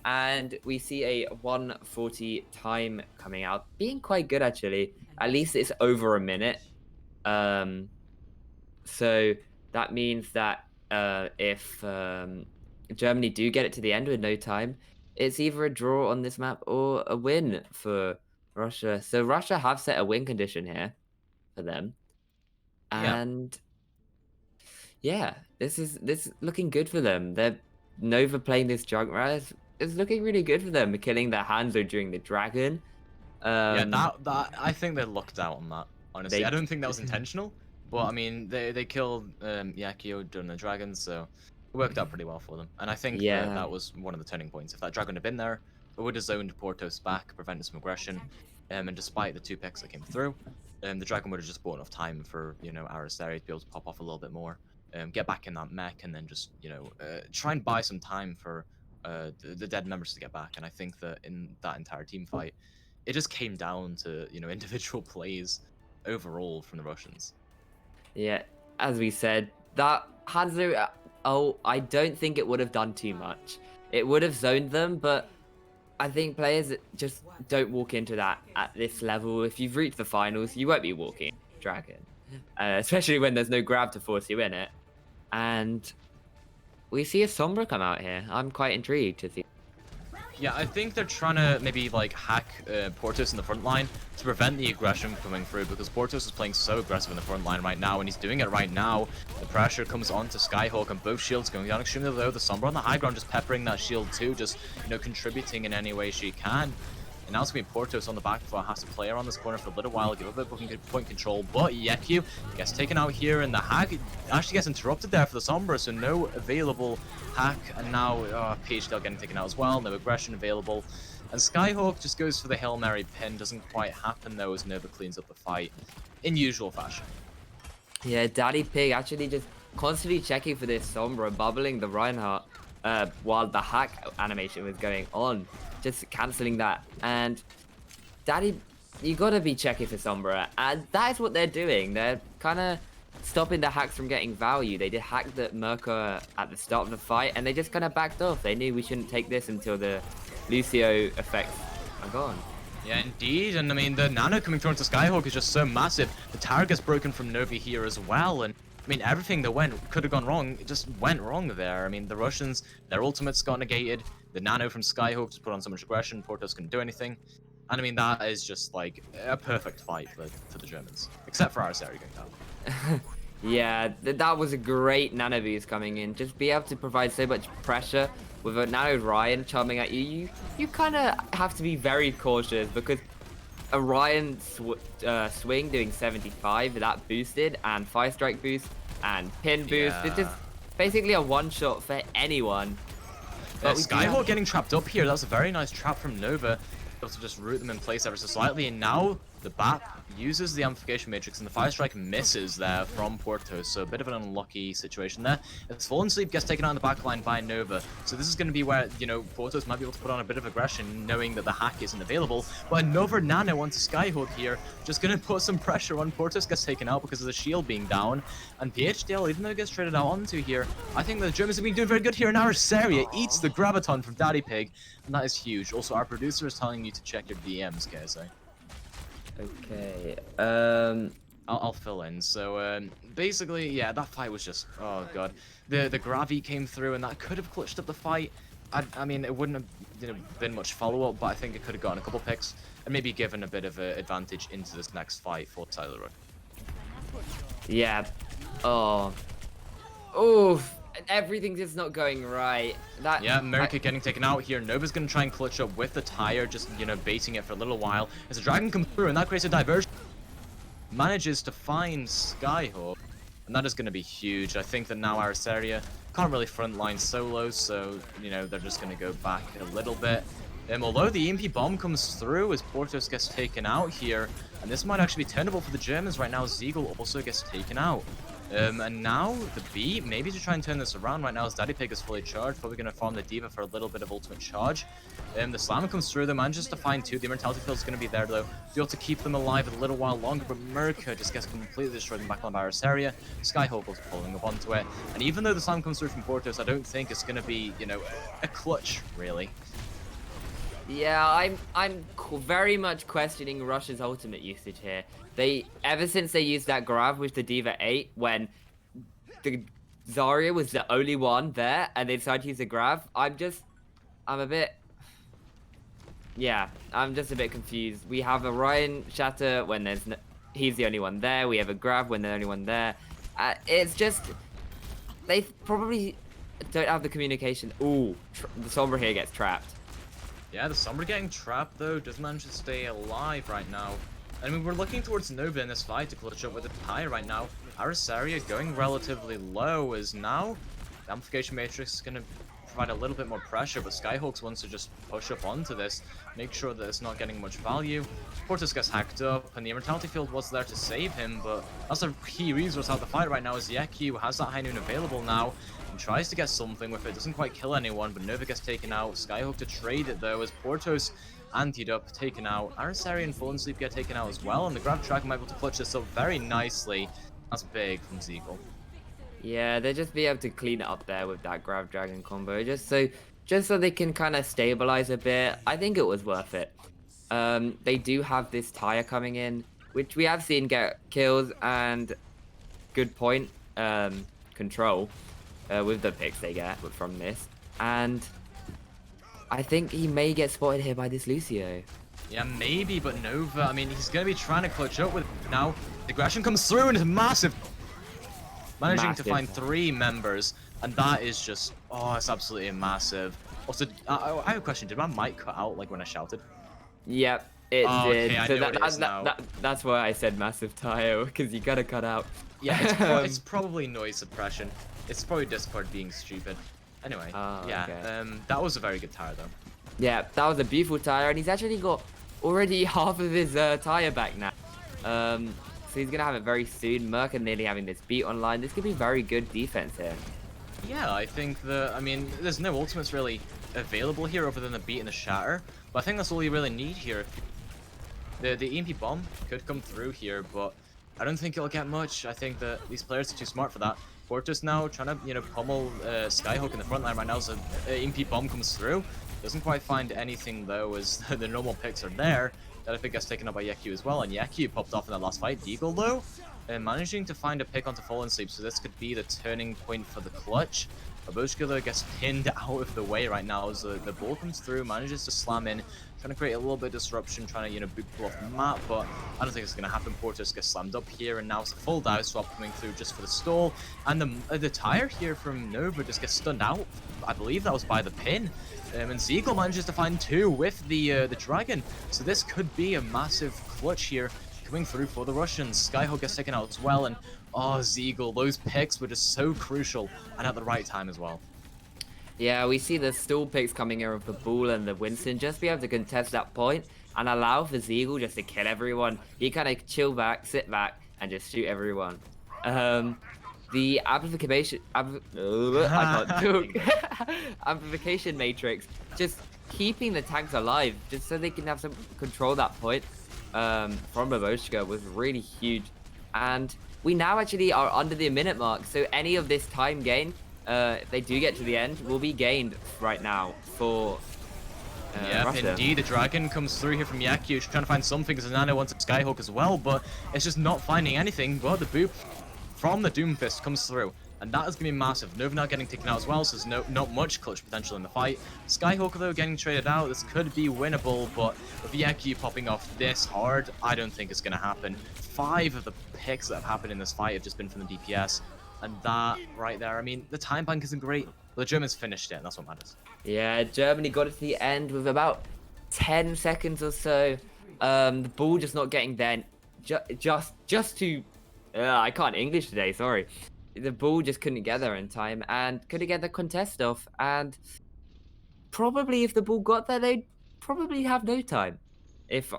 And we see a 140 time coming out, being quite good actually. At least it's over a minute. So that means that if Germany do get it to the end with no time, it's either a draw on this map or a win for Russia. So Russia have set a win condition here for them. And yeah, this is looking good for them. They're Nova playing this Junkrat is looking really good for them, killing their Hanzo during the dragon. Yeah, that I think they lucked out on that, honestly. I don't think that was intentional, but I mean, they killed YeQ during the dragon, so it worked out pretty well for them. And I think that was one of the turning points. If that dragon had been there, it would have zoned Portos back, prevented some aggression, and despite the 2 picks that came through, the dragon would have just bought enough time for, you know, Arasteria to be able to pop off a little bit more, get back in that mech, and then just, you know, try and buy some time for the dead members to get back. And I think that in that entire team fight, it just came down to, you know, individual plays overall from the Russians. Yeah, as we said, that Hanzo, I don't think it would have done too much. It would have zoned them, but I think players just don't walk into that at this level. If you've reached the finals, you won't be walking Dragon, especially when there's no grab to force you in it. And we see a Sombra come out here. I'm quite intrigued to see. Yeah, I think they're trying to maybe like hack Portos in the front line to prevent the aggression coming through, because Portos is playing so aggressive in the front line right now, and he's doing it right now. The pressure comes onto Skyhook, and both shields going down extremely low. The Sombra on the high ground just peppering that shield too, just, you know, contributing in any way she can. And now it's going to be Portos on the back foot, has to play around this corner for a little while, give a bit of point control, but YeQ gets taken out here, and the hack actually gets interrupted there for the Sombra, so no available hack, and now PHDL getting taken out as well, no aggression available. And Skyhook just goes for the Hail Mary pin, doesn't quite happen though as Nova cleans up the fight in usual fashion. Yeah, Daddy Pig actually just constantly checking for this Sombra, bubbling the Reinhardt while the hack animation was going on. Just cancelling that. And Daddy, you gotta be checking for Sombra. And that is what they're doing. They're kind of stopping the hacks from getting value. They did hack the Merca at the start of the fight, and they just kind of backed off. They knew we shouldn't take this until the Lucio effects are gone. Yeah, indeed, and I mean, the nano coming through into Skyhawk is just so massive. The tower gets broken from Nova here as well, and I mean, everything that could have gone wrong, it just went wrong there. I mean, the Russians, their ultimates got negated, the nano from Skyhawk just put on so much aggression, Portos couldn't do anything, and I mean, that is just like a perfect fight for the Germans, except for Arasari going down. Yeah, that was a great nano boost coming in. Just be able to provide so much pressure with a nano Ryan charming at you. You kind of have to be very cautious because a Ryan swing doing 75, that boosted, and 5-strike boost, and pin boost. It's just basically a one-shot for anyone. But Skyhawk getting trapped up here. That was a very nice trap from Nova. Able to just root them in place ever so slightly, and now the BAP uses the amplification matrix, and the 5-strike misses there from Portos, so a bit of an unlucky situation there. As Fallen Sleep gets taken out in the backline by Nova, so this is going to be where, you know, Portos might be able to put on a bit of aggression, knowing that the hack isn't available, but another nano onto Skyhawk here, just going to put some pressure on. Portos gets taken out because of the shield being down, and PHDL, even though it gets traded out onto here, I think the Germans have been doing very good here, and Arasaria eats the Graviton from Daddy Pig, and that is huge. Also, our producer is telling you to check your DMs, KSA. Okay, I'll fill in. So basically, yeah, that fight was just, oh god, the Gravi came through, and that could have clutched up the fight. I mean, it wouldn't have been much follow-up, but I think it could have gotten a couple picks and maybe given a bit of an advantage into this next fight for Tyler Rook. Yeah. Oh. Oof. Everything's just not going right. Yeah, America getting taken out here. Nova's gonna try and clutch up with the tire, just, you know, baiting it for a little while. As the dragon comes through, and that creates a diversion. Manages to find Skyhawk, and that is gonna be huge. I think that now Arasaria can't really frontline solo, so, you know, they're just gonna go back a little bit. Although the EMP bomb comes through as Portos gets taken out here, and this might actually be turnable for the Germans right now. Ziegel also gets taken out. And now the B, maybe to try and turn this around right now as Daddy Pig is fully charged, probably going to farm the Diva for a little bit of ultimate charge. The Slammer comes through, though, manages to find 2. The Immortality Field is going to be there, though. Be able to keep them alive a little while longer, but Merca just gets completely destroyed in the backline by Arasaria. Skyhawk was pulling up onto it. And even though the Slam comes through from Portos, I don't think it's going to be, you know, a clutch, really. Yeah, I'm very much questioning Russia's ultimate usage here. Ever since they used that grab with the Diva 8, when the Zarya was the only one there, and they decided to use the grab, I'm just a bit confused. We have a Ryan Shatter when he's the only one there. We have a grab when they're the only one there. It's just, they probably don't have the communication. Ooh, the Sombra here gets trapped. Yeah, the Sombra getting trapped, though, does manage to stay alive right now. I mean, we're looking towards Nova in this fight to clutch up with the tire right now. Arasaria going relatively low as now the Amplification Matrix is going to provide a little bit more pressure, but Skyhawks wants to just push up onto this, make sure that it's not getting much value. Portos gets hacked up, and the Immortality Field was there to save him, but that's a key resource out of the fight right now, as the EQ has that High Noon available now, and tries to get something with it. Doesn't quite kill anyone, but Nova gets taken out. Skyhawk to trade it, though, as Portos antied up, taken out. Arasaria and Fallen Sleep get taken out as well, and the Grab Dragon might be able to clutch this up very nicely. That's big from Ziegel. Yeah, they'll just be able to clean it up there with that Grab Dragon combo, just so they can kind of stabilize a bit. I think it was worth it. They do have this tire coming in, which we have seen get kills and good point control with the picks they get from this. And I think he may get spotted here by this Lucio. Yeah, maybe, but Nova, I mean, he's going to be trying to clutch up with it now. The aggression comes through and it's massive. Managing to find 3 members, and that is just, oh, it's absolutely massive. Also, I have a question. Did my mic cut out, like, when I shouted? Yep, it did. Okay, I so know it is now. That's why I said massive tire, because you gotta cut out. Yeah, it's probably noise suppression. It's probably Discord being stupid. Anyway, yeah, okay. That was a very good tire, though. Yeah, that was a beautiful tire, and he's actually got already half of his tire back now. So he's gonna have it very soon. Merca nearly having this beat online. This could be very good defense here. Yeah, I think I mean, there's no ultimates really available here other than the beat and the shatter. But I think that's all you really need here. The EMP bomb could come through here, but I don't think it'll get much. I think that these players are too smart for that. Portos now trying to, you know, pummel Skyhawk in the front line right now, so EMP bomb comes through. Doesn't quite find anything though, as the normal picks are there. that I think gets taken up by Yeku as well, and Yeku popped off in that last fight. Deagle, though, managing to find a pick onto Fallen Sleep, so this could be the turning point for the clutch. Babushka, though, gets pinned out of the way right now as the ball comes through, manages to slam in, trying to create a little bit of disruption, trying to, boot people off the map, but I don't think it's going to happen. Portos gets slammed up here, and now it's a full dive swap coming through just for the stall, and the tire here from Nova just gets stunned out. I believe that was by the pin. And Zeagle manages to find 2 with the Dragon, so this could be a massive clutch here coming through for the Russians. Skyhook gets taken out as well, and oh, Zeagle, those picks were just so crucial and at the right time as well. Yeah, we see the stall picks coming in with the Bull and the Winston just be able to contest that point and allow for Zeagle just to kill everyone. He kind of chill back, sit back, and just shoot everyone. The amplification, I can't talk. Amplification matrix, just keeping the tanks alive, just so they can have some control of that point from Babushka was really huge. And we now actually are under the minute mark, so any of this time gain, if they do get to the end, will be gained right now for Yeah, Russia. indeed, the Dragon comes through here from Yaku, trying to find something, because Nano wants a Skyhook as well, but it's just not finding anything. Well, the boop from the Doomfist comes through, and that is going to be massive. Nova now getting taken out as well, so there's not much clutch potential in the fight. Skyhook, though, getting traded out. This could be winnable, but with Yaku popping off this hard, I don't think it's going to happen. 5 of the picks that have happened in this fight have just been from the DPS, and that right there, I mean, the time bank isn't great, but the Germans finished it, and that's what matters. Yeah, Germany got it to the end with about 10 seconds or so. The ball just not getting there. Just to... I can't English today, sorry. The ball just couldn't get there in time and couldn't get the contest off. And probably if the ball got there, they'd probably have no time. If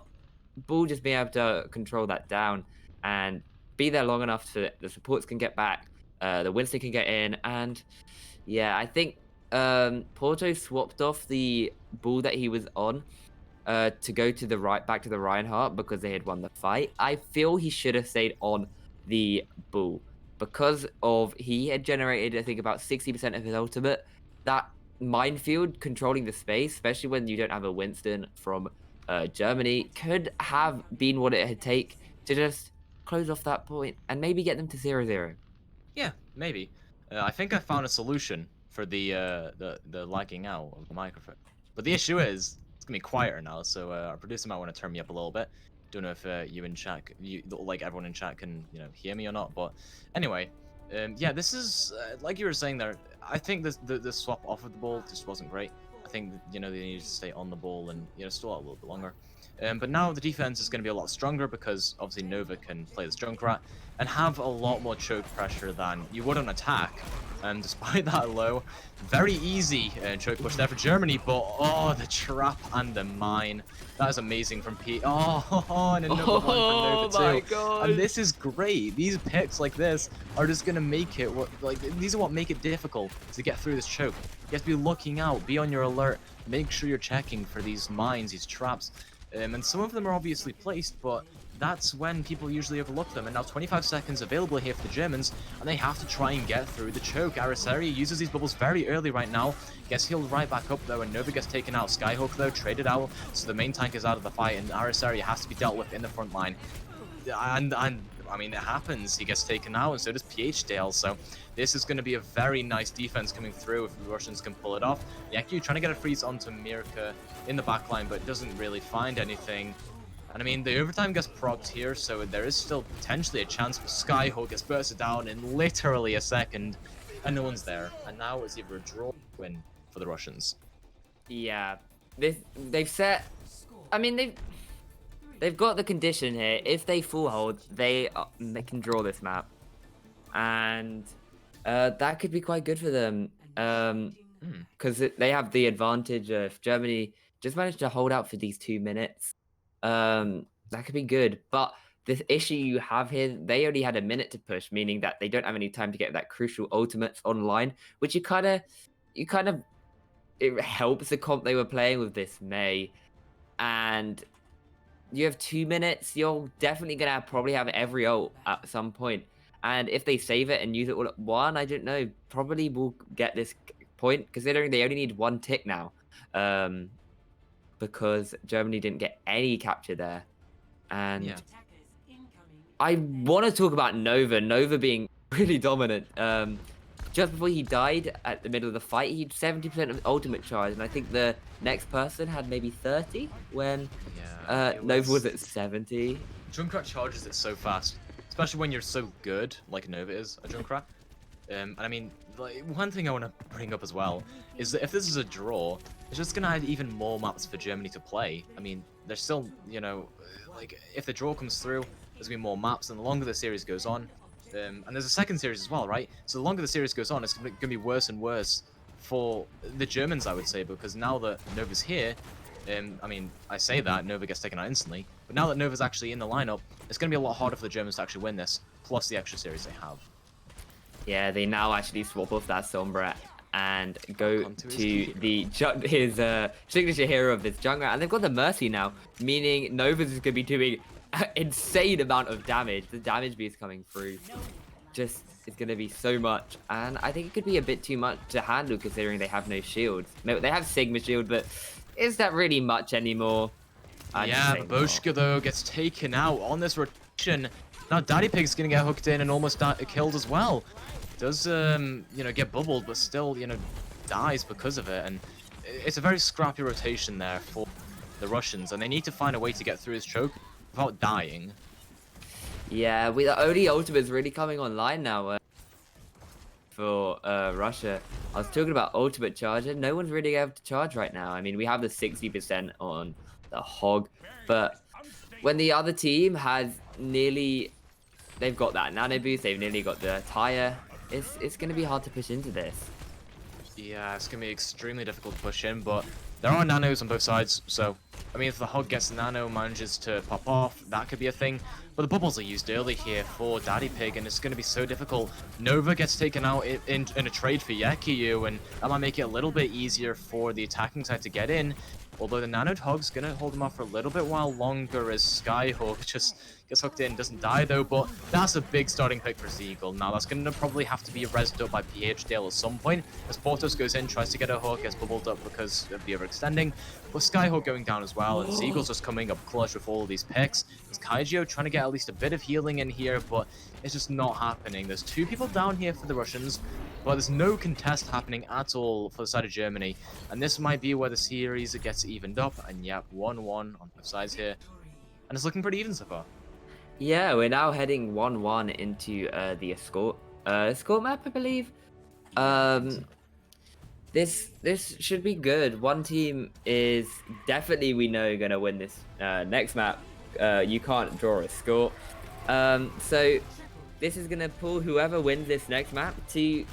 ball just being able to control that down and be there long enough so that the supports can get back, the Winston can get in. And yeah, I think Porto swapped off the ball that he was on to go to the back to the Reinhardt because they had won the fight. I feel he should have stayed on the bull because of he had generated, I think, about 60% of his ultimate. That minefield controlling the space, especially when you don't have a Winston from Germany, could have been what it had take to just close off that point and maybe get them to 0-0. Yeah, maybe. I think I found a solution for the lagging out of the microphone. But the issue is, it's gonna be quieter now, so our producer might want to turn me up a little bit. Don't know if you in chat, like everyone in chat, can hear me or not. But anyway, yeah, this is like you were saying there. I think the swap off of the ball just wasn't great. I think they needed to stay on the ball and stall out a little bit longer. But now the defense is going to be a lot stronger because obviously Nova can play this Junkrat and have a lot more choke pressure than you would on attack. And despite that low, very easy choke push there for Germany, but oh, the trap and the mine. That is amazing from Pete. Oh, and another one from Nova too. My God. And this is great. These picks like this are just gonna make it these are what make it difficult to get through this choke. You have to be looking out, be on your alert, make sure you're checking for these mines, these traps. And some of them are obviously placed, but that's when people usually overlook them. And now 25 seconds available here for the Germans, and they have to try and get through the choke. Araseria uses these bubbles very early right now, gets healed right back up though, and Nova gets taken out. Skyhook though, traded out, so the main tank is out of the fight, and Araseria has to be dealt with in the front line. And I mean, it happens. He gets taken out, and so does PHDale. So this is going to be a very nice defense coming through if the Russians can pull it off. Yaku trying to get a freeze onto Mirka in the backline, but doesn't really find anything. And I mean, the overtime gets procced here, so there is still potentially a chance for Skyhook gets bursted down in literally a second, and no one's there. And now it's either a draw or win for the Russians. Yeah, they've set. I mean, they've got the condition here. If they full hold, they can draw this map, and that could be quite good for them. Because they have the advantage of Germany just managed to hold out for these 2 minutes. That could be good, but the issue you have here, they only had a minute to push, meaning that they don't have any time to get that crucial ultimates online, which it helps the comp they were playing with this May, and you have 2 minutes, you're definitely gonna probably have every ult at some point, and if they save it and use it all at one, I don't know, probably will get this point, considering they only need 1 tick now. because Germany didn't get any capture there. And Yeah. I want to talk about Nova. Nova being really dominant. Just before he died at the middle of the fight, he had 70% of ultimate charge, and I think the next person had maybe 30 when Yeah. Nova was at 70. Junkrat charges it so fast, especially when you're so good, like Nova is a Junkrat. And I mean, like, one thing I want to bring up as well is that if this is a draw, it's just gonna add even more maps for Germany to play. I mean, there's still, you know, like if the draw comes through, there's gonna be more maps, and the longer the series goes on, and there's a second series as well, right? So the longer the series goes on, it's gonna be worse and worse for the Germans, I would say, because now that Nova's here, I mean, I say that Nova gets taken out instantly, but now that Nova's actually in the lineup, it's gonna be a lot harder for the Germans to actually win this, plus the extra series they have. Yeah, they now actually swap off that Sombra and go Onto his to hero. his signature hero of this Junkrat, and they've got the Mercy now, meaning Nova's is going to be doing an insane amount of damage. The damage beast coming through just is going to be so much, and I think it could be a bit too much to handle considering they have no shields. No, they have Sigma shield, but is that really much anymore? Yeah, Babushka though gets taken out on this rotation. Now Daddy Pig's gonna get hooked in and almost killed as well. Does you know, get bubbled, but still, you know, dies because of it. And it's a very scrappy rotation there for the Russians, and they need to find a way to get through this choke without dying. Yeah, the only ultimate's really coming online now for Russia. I was talking about ultimate charge, and no one's really able to charge right now. I mean, we have the 60% on the Hog, but when the other team has nearly, they've got that nano boost, they've nearly got the tire, it's going to be hard to push into this. Yeah, it's gonna be extremely difficult to push in, but there are nanos on both sides, so I mean, if the Hog gets the nano, manages to pop off, that could be a thing. But the bubbles are used early here for Daddy Pig, and it's going to be so difficult. Nova gets taken out in a trade for Yekiyu, and that might make it a little bit easier for the attacking side to get in. Although the nanoed Hog's going to hold him off for a little bit while longer as Skyhawk just gets hooked in, doesn't die though, but that's a big starting pick for Zeagle. Now that's going to probably have to be rezzed up by PHDL at some point, as Portos goes in, tries to get a hook, gets bubbled up because of the overextending, but Skyhawk going down as well, and Zeagle's just coming up clutch with all of these picks. There's Kaijio trying to get at least a bit of healing in here, but it's just not happening. There's two people down here for the Russians, but there's no contest happening at all for the side of Germany, and this might be where the series gets evened up, and yep, 1-1 on both sides here, and it's looking pretty even so far. Yeah, we're now heading 1-1 into the escort map, I believe. This should be good. One team is definitely, we know, gonna win this next map. You can't draw a score. So this is gonna pull whoever wins this next map to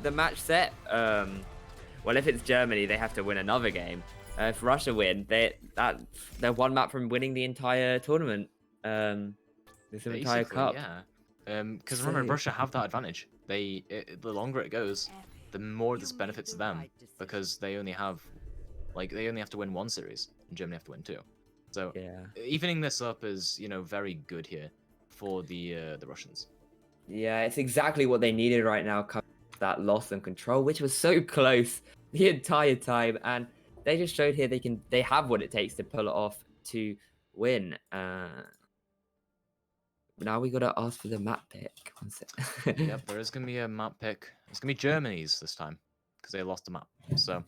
the match set. Well, if it's Germany, they have to win another game. If Russia win, they're one map from winning the entire tournament. This entire cup. Yeah. Because remember, Russia have that advantage. The longer it goes, the more this benefits them, because they only have to win one series, and Germany have to win two. So yeah, evening this up is, you know, very good here for the Russians. Yeah, it's exactly what they needed right now. That loss and control, which was so close the entire time, and they just showed here they have what it takes to pull it off to win. Now we gotta ask for the map pick. Yep, there is gonna be a map pick. It's gonna be Germany's this time because they lost the map. So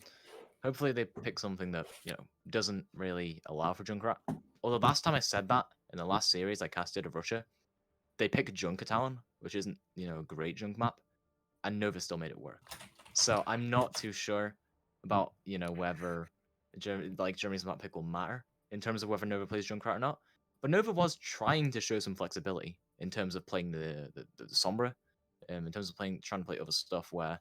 hopefully they pick something that, you know, doesn't really allow for Junkrat. Although last time I said that in the last series I casted of Russia, they picked Junkertown, which isn't, you know, a great junk map, and Nova still made it work. So I'm not too sure about, you know, whether Germany's map pick will matter in terms of whether Nova plays Junkrat or not. But Nova was trying to show some flexibility in terms of playing the Sombra, in terms of trying to play other stuff where,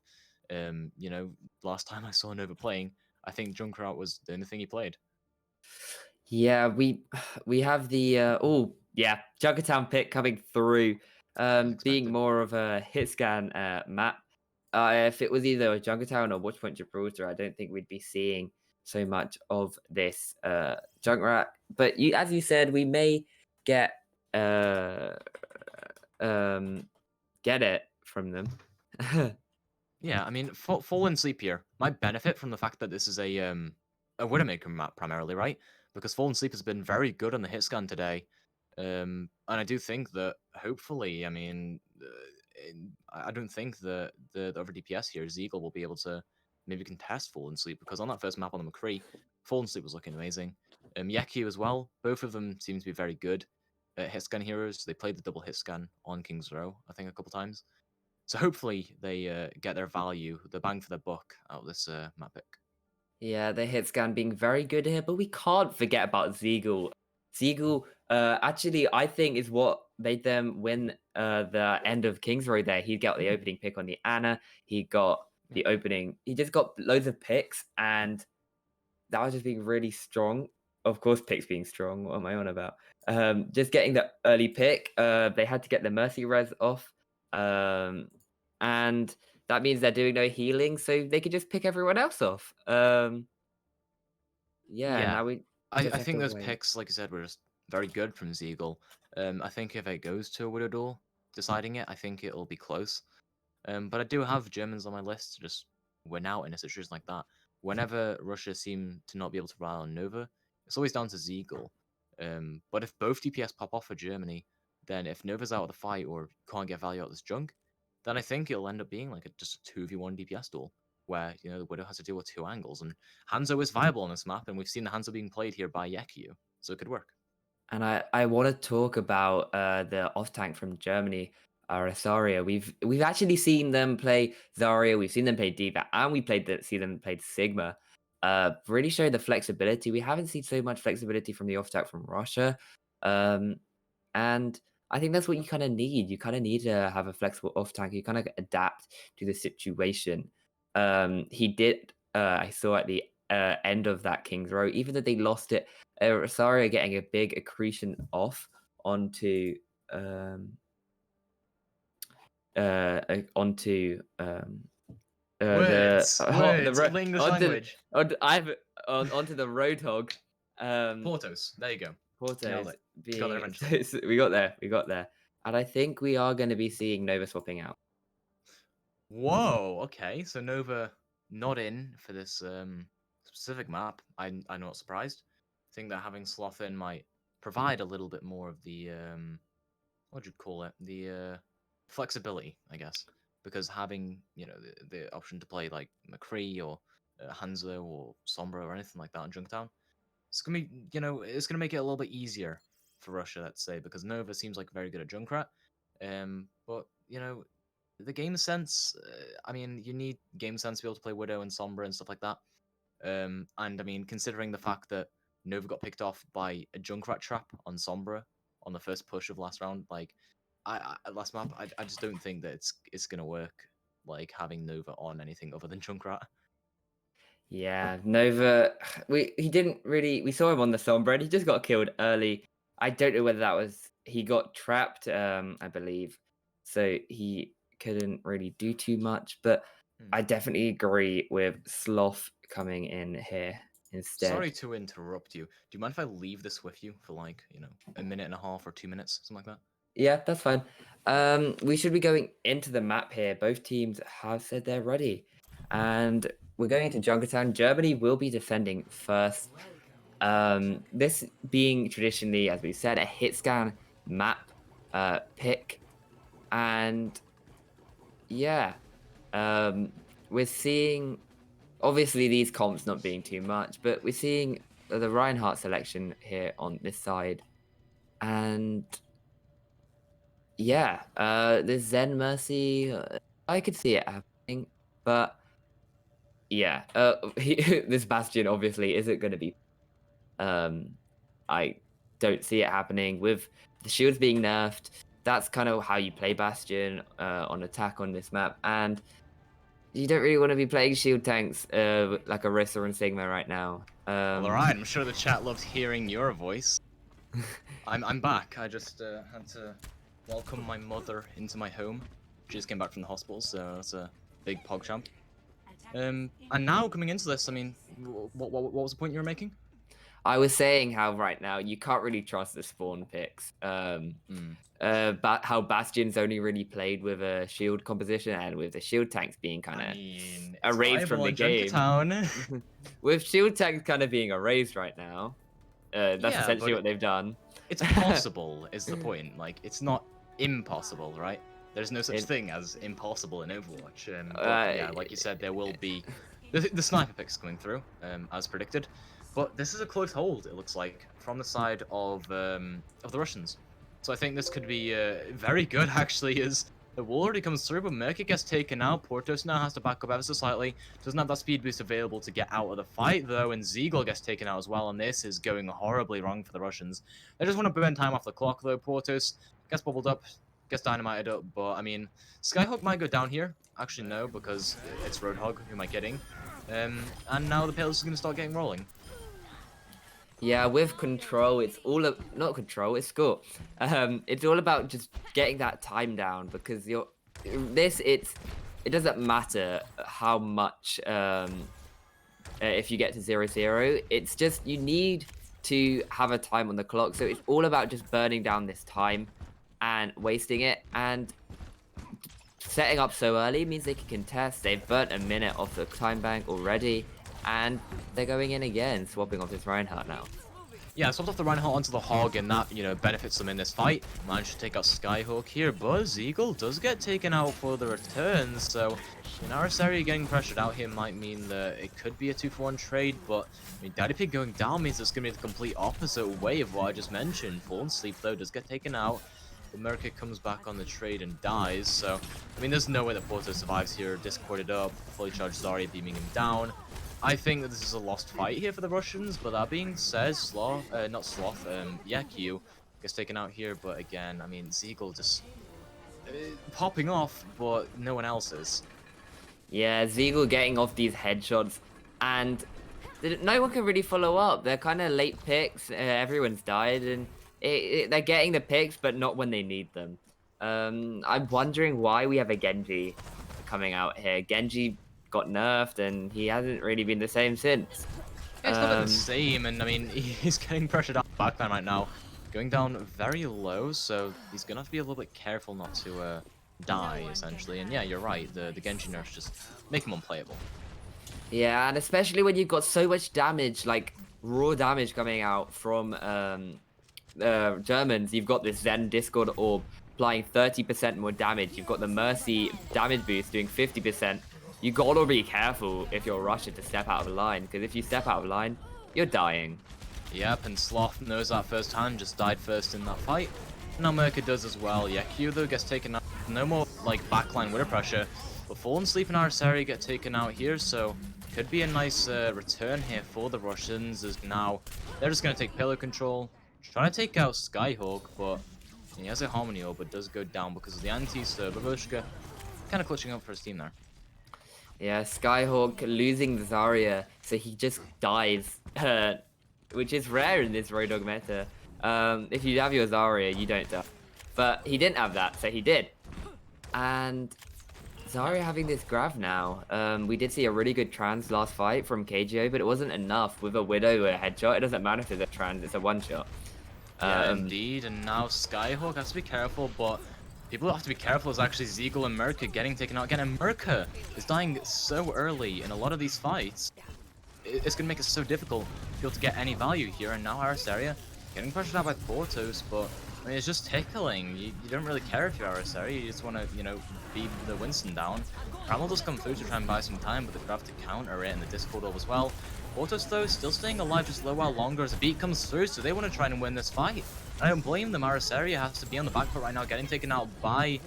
you know, last time I saw Nova playing, I think Junkrat was the only thing he played. Yeah, we have the Junkertown pick coming through, being more of a hit scan map. If it was either a Junkertown or Watchpoint Gibraltar, I don't think we'd be seeing so much of this Junkrat. But as you said, we may get it from them. Yeah, I mean, Fall and Sleep here might benefit from the fact that this is a a Widowmaker map primarily, right? Because Fallen Sleep has been very good on the hit scan today. And I do think that hopefully, I mean, I don't think that the other DPS here, Zeagle, will be able to maybe contest Fallen Sleep, because on that first map on the McCree, Fallen Sleep was looking amazing. Yeki as well, both of them seem to be very good hit scan heroes. They played the double hit scan on King's Row, I think, a couple times. So hopefully they get their value, the bang for their buck out of this map pick. Yeah, the hit scan being very good here, but we can't forget about Zeagle. Zeagle, actually, I think is what made them win the end of King's Row there. He got the opening pick on the Ana. He got the opening. He just got loads of picks, and that was just being really strong. Of course, picks being strong. What am I on about? Just getting the early pick. They had to get the Mercy Res off. And that means they're doing no healing, so they could just pick everyone else off. Yeah, Yeah, now we I just have think to those wait. picks, like I said, were just very good from Zeagle. I think if it goes to a Widow Duel, deciding it, I think it'll be close. But I do have Germans on my list to just win out in a situation like that. Whenever Russia seem to not be able to rely on Nova, it's always down to Zeagle. But if both DPS pop off for Germany, then if Nova's out of the fight or can't get value out of this junk, then I think it'll end up being like just a 2v1 DPS duel, where the Widow has to deal with two angles. And Hanzo is viable on this map, and we've seen the Hanzo being played here by Yekyu, so it could work. And I want to talk about the off tank from Germany, Rosario. We've actually seen them play Zarya, we've seen them play Diva, and see them play Sigma. Really show the flexibility. We haven't seen so much flexibility from the off tank from Russia, and I think that's what you kind of need. You kind of need to have a flexible off tank. You kind of adapt to the situation. He did. I saw at the end of that King's Row, even though they lost it. Rosario getting a big accretion off onto onto Words, the words, English language. onto the Roadhog. Portos, there you go. Nailed Portos it. being Got there eventually. we got there, and I think we are going to be seeing Nova swapping out. Whoa, okay, so Nova not in for this specific map. I'm not surprised. I think that having Sloth in might provide a little bit more of the what would you call it? The flexibility, I guess, because having the option to play like McCree or Hanzo or Sombra or anything like that in Junktown, it's gonna be it's gonna make it a little bit easier for Russia, let's say, because Nova seems like very good at Junkrat, but the game sense. I mean, you need game sense to be able to play Widow and Sombra and stuff like that. And I mean, considering the fact that Nova got picked off by a Junkrat trap on Sombra on the first push of last round, like last map, I just don't think that it's gonna work. Like having Nova on anything other than Junkrat. Yeah, Nova. He didn't really. We saw him on the Sombra, and he just got killed early. I don't know whether that was he got trapped. I believe, so he couldn't really do too much. But I definitely agree with Sloth coming in here instead. Sorry to interrupt you. Do you mind if I leave this with you for like a minute and a half or 2 minutes, something like that? Yeah, that's fine. We should be going into the map here. Both teams have said they're ready, and we're going into Junkertown. Germany will be defending first. This being traditionally, as we said, a hit scan map pick, and yeah, we're seeing obviously these comps not being too much, but we're seeing the Reinhardt selection here on this side, and yeah, the Zen Mercy, I could see it happening, but yeah, this Bastion obviously isn't going to be. I don't see it happening with the shields being nerfed. That's kind of how you play Bastion on attack on this map, and you don't really want to be playing shield tanks like Orisa and Sigma right now. Well, alright, I'm sure the chat loved hearing your voice. I'm back. I just had to welcome my mother into my home. She just came back from the hospital, so that's a big PogChamp. And now coming into this, I mean, what was the point you were making? I was saying how right now you can't really trust the spawn picks. How Bastion's only really played with a shield composition and with the shield tanks being kind I of mean, it's erased from viable the in game. Junkertown. With shield tanks kind of being erased right now, that's Yeah, essentially but what they've done. it's possible, is the point. Like, it's not impossible, right? There's no such It- thing as impossible in Overwatch. But uh, yeah, like you said, there will be the sniper picks coming through, as predicted. But this is a close hold, it looks like, from the side of the Russians. So I think this could be very good, actually, as the wall already comes through, but Merca gets taken out. Portos now has to back up ever so slightly. Doesn't have that speed boost available to get out of the fight, though, and Ziegel gets taken out as well, and this is going horribly wrong for the Russians. They just want to burn time off the clock, though. Portos gets bubbled up, gets dynamited up, but, I mean, Skyhook might go down here. Actually, no, because it's Roadhog, who am I kidding? And now the Pillars is going to start getting rolling. Yeah, with control, it's all not control, it's score. It's all about just getting that time down because it doesn't matter how much if you get to 0-0. It's just you need to have a time on the clock. So it's all about just burning down this time and wasting it. And setting up so early means they can contest. They've burnt a minute off the time bank already. And they're going in again, swapping off this Reinhardt now. Yeah, swapped off the Reinhardt onto the Hog, and that, benefits them in this fight. Managed to take out Skyhawk here, but Eagle does get taken out for the return, so Arasari getting pressured out here might mean that it could be a 2-for-1 trade, but I mean, Daddy Pig going down means it's going to be the complete opposite way of what I just mentioned. Fallen Sleep, though, does get taken out. America comes back on the trade and dies, so I mean, there's no way that Porto survives here. Discorded up, fully charged Zarya beaming him down. I think that this is a lost fight here for the Russians, but that being said, Q gets taken out here, but again, I mean, Ziegel just popping off, but no one else is. Yeah, Ziegel getting off these headshots, and no one can really follow up. They're kind of late picks, everyone's died, and they're getting the picks, but not when they need them. I'm wondering why we have a Genji coming out here. Genji got nerfed and he hasn't really been the same since. Yeah, it's not been the same, and I mean, he's getting pressured out backline right now, going down very low, so he's gonna have to be a little bit careful not to die, essentially. And yeah, you're right, the Genji nerfs just make him unplayable. Yeah, and especially when you've got so much damage, like raw damage coming out from Germans. You've got this Zen Discord Orb applying 30% more damage. You've got the Mercy damage boost doing 50%. You gotta be careful if you're Russia to step out of line, because if you step out of line, you're dying. Yep, and Sloth knows that firsthand, just died first in that fight. Now Merca does as well. Yeah, Q though gets taken out. No more like backline winter pressure. But Fallen Sleep and Arasari get taken out here, so could be a nice return here for the Russians, as now they're just gonna take pillar control, try to take out Skyhawk, but he has a Harmony Orb, but does go down because of the anti, so Babushka kind of clutching up for his team there. Yeah, Skyhawk losing the Zarya, so he just dies, which is rare in this Roadhog meta. If you have your Zarya, you don't die. But he didn't have that, so he did. And Zarya having this grab now. We did see a really good trans last fight from KGO, but it wasn't enough. With a Widow or a headshot, it doesn't matter if it's a trans, it's a one-shot. Yeah, indeed, and now Skyhawk has to be careful, but people who have to be careful is actually Ziegel and Merca getting taken out again, and Merca is dying so early in a lot of these fights. It's going to make it so difficult to be able to get any value here, and now Arasaria getting pressured out by Portos, but I mean, it's just tickling. You don't really care if you're Arasaria, you just want to, beat the Winston down. Primal does come through to try and buy some time, but they have to counter it, and the Discord Orb as well. Portos, though, still staying alive just a little while longer as the beat comes through, so they want to try and win this fight. I don't blame them. Arasaria has to be on the back foot right now, getting taken out by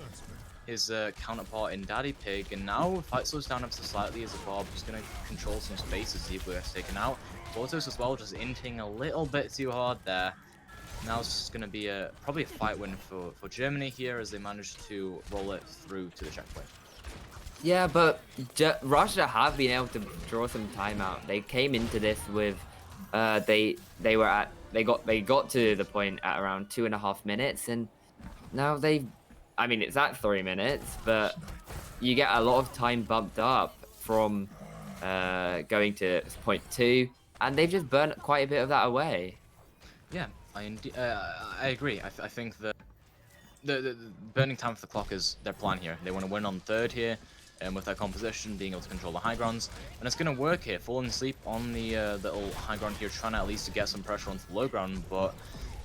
his counterpart in Daddy Pig, and now fight slows down ever so slightly as a Bob just going to control some space as Ziegler gets taken out. Portos as well, just inting a little bit too hard there. Now it's just going to be probably a fight win for Germany here as they manage to roll it through to the checkpoint. Yeah, but Russia have been able to draw some time out. They came into this with they got to the point at around 2.5 minutes, and now I mean, it's at 3 minutes, but you get a lot of time bumped up from going to point 2, and they've just burnt quite a bit of that away. Yeah, I agree. I think that the burning time of the clock is their plan here. They want to win on third here, and with their composition, being able to control the high grounds, and it's going to work here. Falling asleep on the little high ground here, trying to at least to get some pressure onto the low ground, but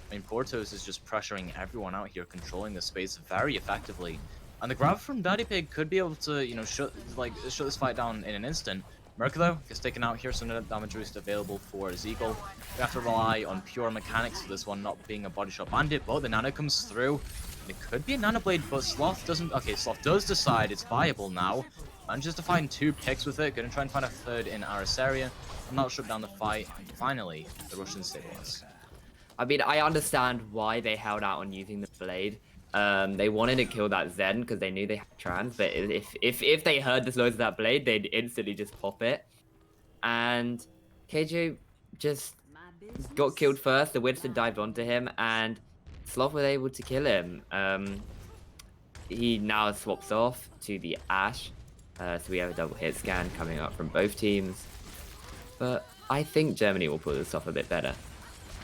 I mean, Portos is just pressuring everyone out here, controlling the space very effectively. And the grab from Daddy Pig could be able to, you know, shut this fight down in an instant. Merc, though, gets taken out here, so no damage boost available for Zeagle. We have to rely on pure mechanics for this one, not being a body shot bandit, but the nano comes through. It could be a nano blade, but Sloth doesn't. Okay, Sloth does decide it's viable now. Manages to find 2 picks with it, gonna try and find a third in Arasaria, and that'll shut down the fight. And finally, the Russians stabilize. I mean, I understand why they held out on using the blade. They wanted to kill that Zen because they knew they had trans, but if they heard the noise of that blade, they'd instantly just pop it. And KJ just got killed first. The Winston dived onto him, and Sloth was able to kill him. He now swaps off to the Ash, so we have a double hit scan coming up from both teams. But I think Germany will pull this off a bit better.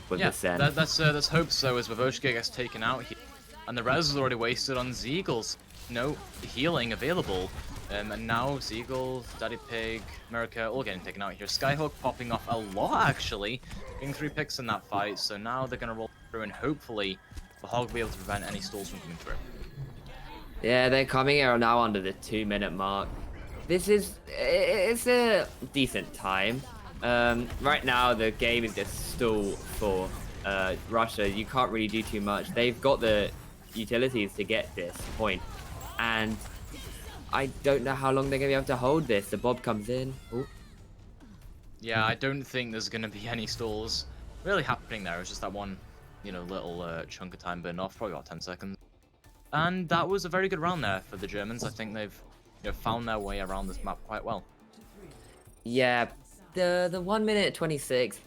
Yeah, let's hope so, as Wavochka gets taken out here. And the res is already wasted on Zeagles. No healing available. And now Zeagle, Daddy Pig, America all getting taken out here. Skyhook popping off a lot, actually. Getting 3 picks in that fight. So now they're going to roll through, and hopefully the Hog will be able to prevent any stalls from coming through. Yeah, they're coming here now under the 2-minute mark. It's a decent time. Right now the game is just stalled for Russia. You can't really do too much. They've got the utilities to get this point, and I don't know how long they're gonna be able to hold this. The Bob comes in. Ooh. Yeah, I don't think there's gonna be any stalls really happening there. It's just that one, you know, little chunk of time burn off, probably about 10 seconds. And that was a very good round there for the Germans. I think they've, you know, found their way around this map quite well. Yeah, the 1 minute 26.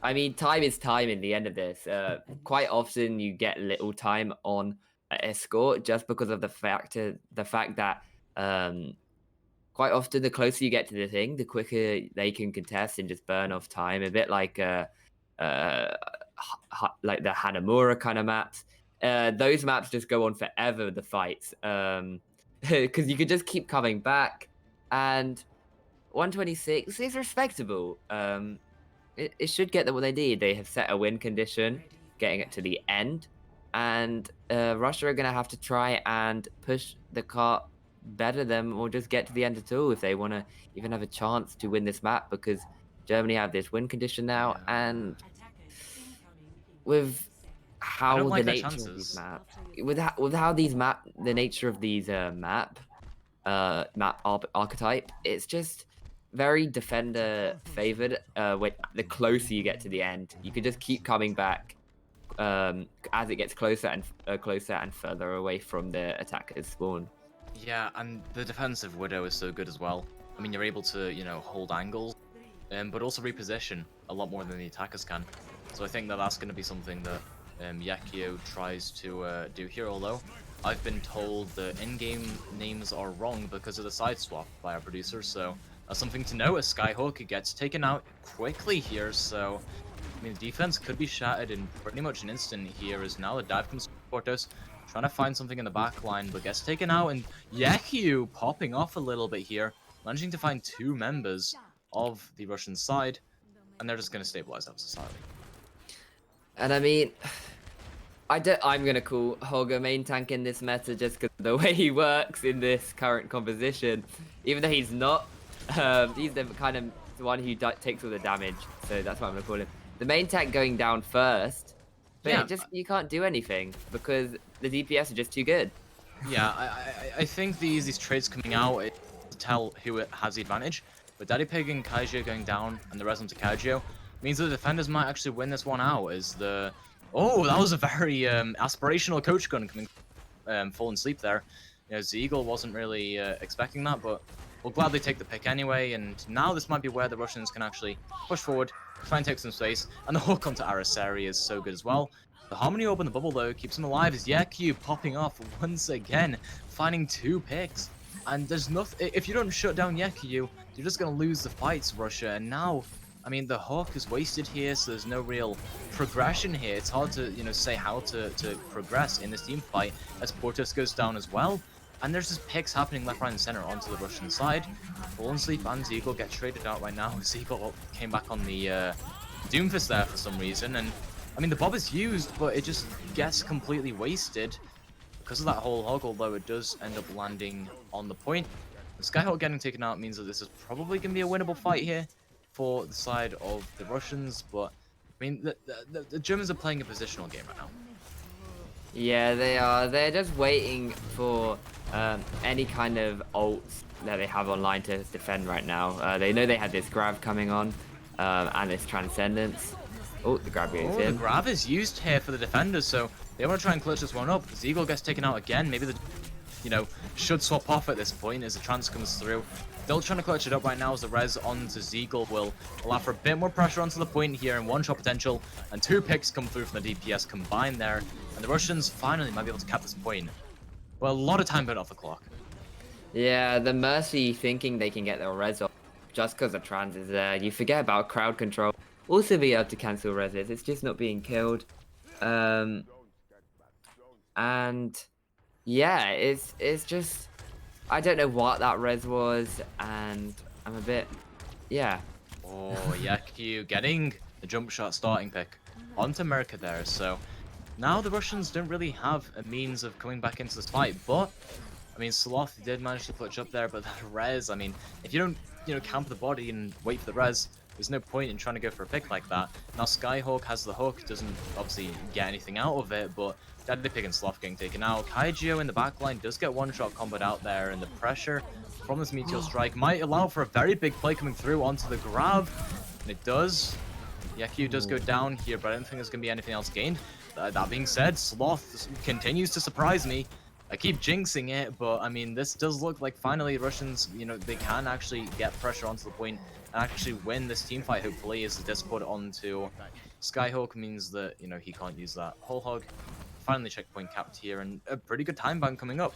I mean, time is time in the end of this. Quite often you get little time on escort just because of the fact that quite often the closer you get to the thing, the quicker they can contest and just burn off time. A bit like like the Hanamura kind of maps. Those maps just go on forever, the fights, because you could just keep coming back. And 126 is respectable. It should get them what they need. They have set a win condition, getting it to the end, and Russia are going to have to try and push the cart better them, or just get to the end at all if they want to even have a chance to win this map, because Germany have this win condition now, and with how the nature of these maps, with how these the nature of these map archetype, it's just very defender favored. When the closer you get to the end, you can just keep coming back as it gets closer and further away from the attacker's spawn. Yeah, and the defensive Widow is so good as well. I mean, you're able to, you know, hold angles, but also reposition a lot more than the attackers can. So I think that that's going to be something that Yakio tries to do here, although I've been told the in-game names are wrong because of the side swap by our producer, so that's something to know as Skyhawk gets taken out quickly here. So I mean, the defense could be shattered in pretty much an instant here, as now the dive comes from Portos, trying to find something in the back line, but gets taken out, and Yakio popping off a little bit here, managing to find 2 members of the Russian side, and they're just going to stabilize that society. And I mean, I'm gonna call Holger main tank in this meta just because of the way he works in this current composition. Even though he's not, he's the kind of one who takes all the damage, so that's what I'm gonna call him. The main tank going down first, but yeah, you can't do anything because the DPS are just too good. Yeah, I think these trades coming out to tell who has the advantage. But Daddy Pig and Kaiju going down, and the rest of them to Kaiju, means the defenders might actually win this one out. As the that was a very aspirational coach gun coming falling asleep there. You know, Zeagle wasn't really expecting that, but we'll gladly take the pick anyway. And now this might be where the Russians can actually push forward, try and take some space, and the hook onto Arasari is so good as well. The Harmony Orb in the bubble though keeps him alive, as Yaku popping off once again, finding 2 picks. And there's nothing, if you don't shut down Yaku, you're just gonna lose the fights, Russia. And now I mean, the hook is wasted here, so there's no real progression here. It's hard to, say how to progress in this team fight as Portis goes down as well. And there's just picks happening left, right, and center onto the Russian side. Fallen Sleep and Zeagle get traded out right now. Zeagle came back on the Doomfist there for some reason. And, I mean, the Bob is used, but it just gets completely wasted because of that whole hog, although it does end up landing on the point. The Skyhawk getting taken out means that this is probably going to be a winnable fight here for the side of the Russians, but I mean, the Germans are playing a positional game right now. Yeah, they are. They're just waiting for any kind of ults that they have online to defend right now. They know they had this grab coming on and this transcendence. Oh, the grab goes in. The grab is used here for the defenders, so they want to try and clutch this one up. Zeagle gets taken out again. Maybe the, should swap off at this point as the trance comes through. Still trying to clutch it up right now as the res onto Zeagle will allow for a bit more pressure onto the point here and one-shot potential. And 2 picks come through from the DPS combined there. And the Russians finally might be able to cap this point. Well, a lot of time burnt off the clock. Yeah, the Mercy thinking they can get their res off just because the trans is there. You forget about crowd control. Also be able to cancel reses. It's just not being killed. And yeah, it's just, I don't know what that res was, and I'm a bit, yeah. Oh, Yaku getting the jump shot starting pick onto America there. So now the Russians don't really have a means of coming back into this fight, but I mean, Sloth did manage to clutch up there, but that res, I mean, if you don't, camp the body and wait for the res, there's no point in trying to go for a pick like that. Now Skyhawk has the hook, doesn't obviously get anything out of it, but Daddy Pig and Sloth getting taken out. Kaijio in the backline does get one-shot comboed out there, and the pressure from this Meteor Strike might allow for a very big play coming through onto the grab, and it does. Yaku does go down here, but I don't think there's going to be anything else gained. That being said, Sloth continues to surprise me. I keep jinxing it, but I mean, this does look like finally Russians, they can actually get pressure onto the point and actually win this team fight, hopefully, as the Discord onto Skyhawk means that, he can't use that whole hog. Finally checkpoint capped here, and a pretty good time ban coming up.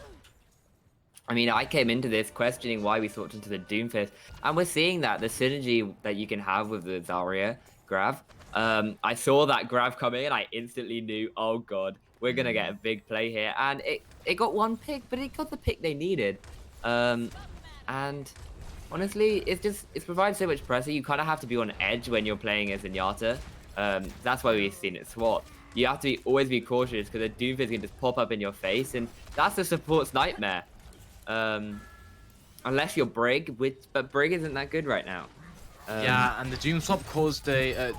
I mean, I came into this questioning why we swapped into the Doomfist, and we're seeing that the synergy that you can have with the Zarya grab. I saw that grab coming, and I instantly knew, oh god, we're gonna get a big play here. And it got 1 pick, but it got the pick they needed. And honestly, it provides so much pressure. You kind of have to be on edge when you're playing as Zenyatta. That's why we've seen it swap. You have to always be cautious because the Doomfist can just pop up in your face, and that's the support's nightmare. Unless you're Brig, but Brig isn't that good right now. Yeah, and the Doom swap caused a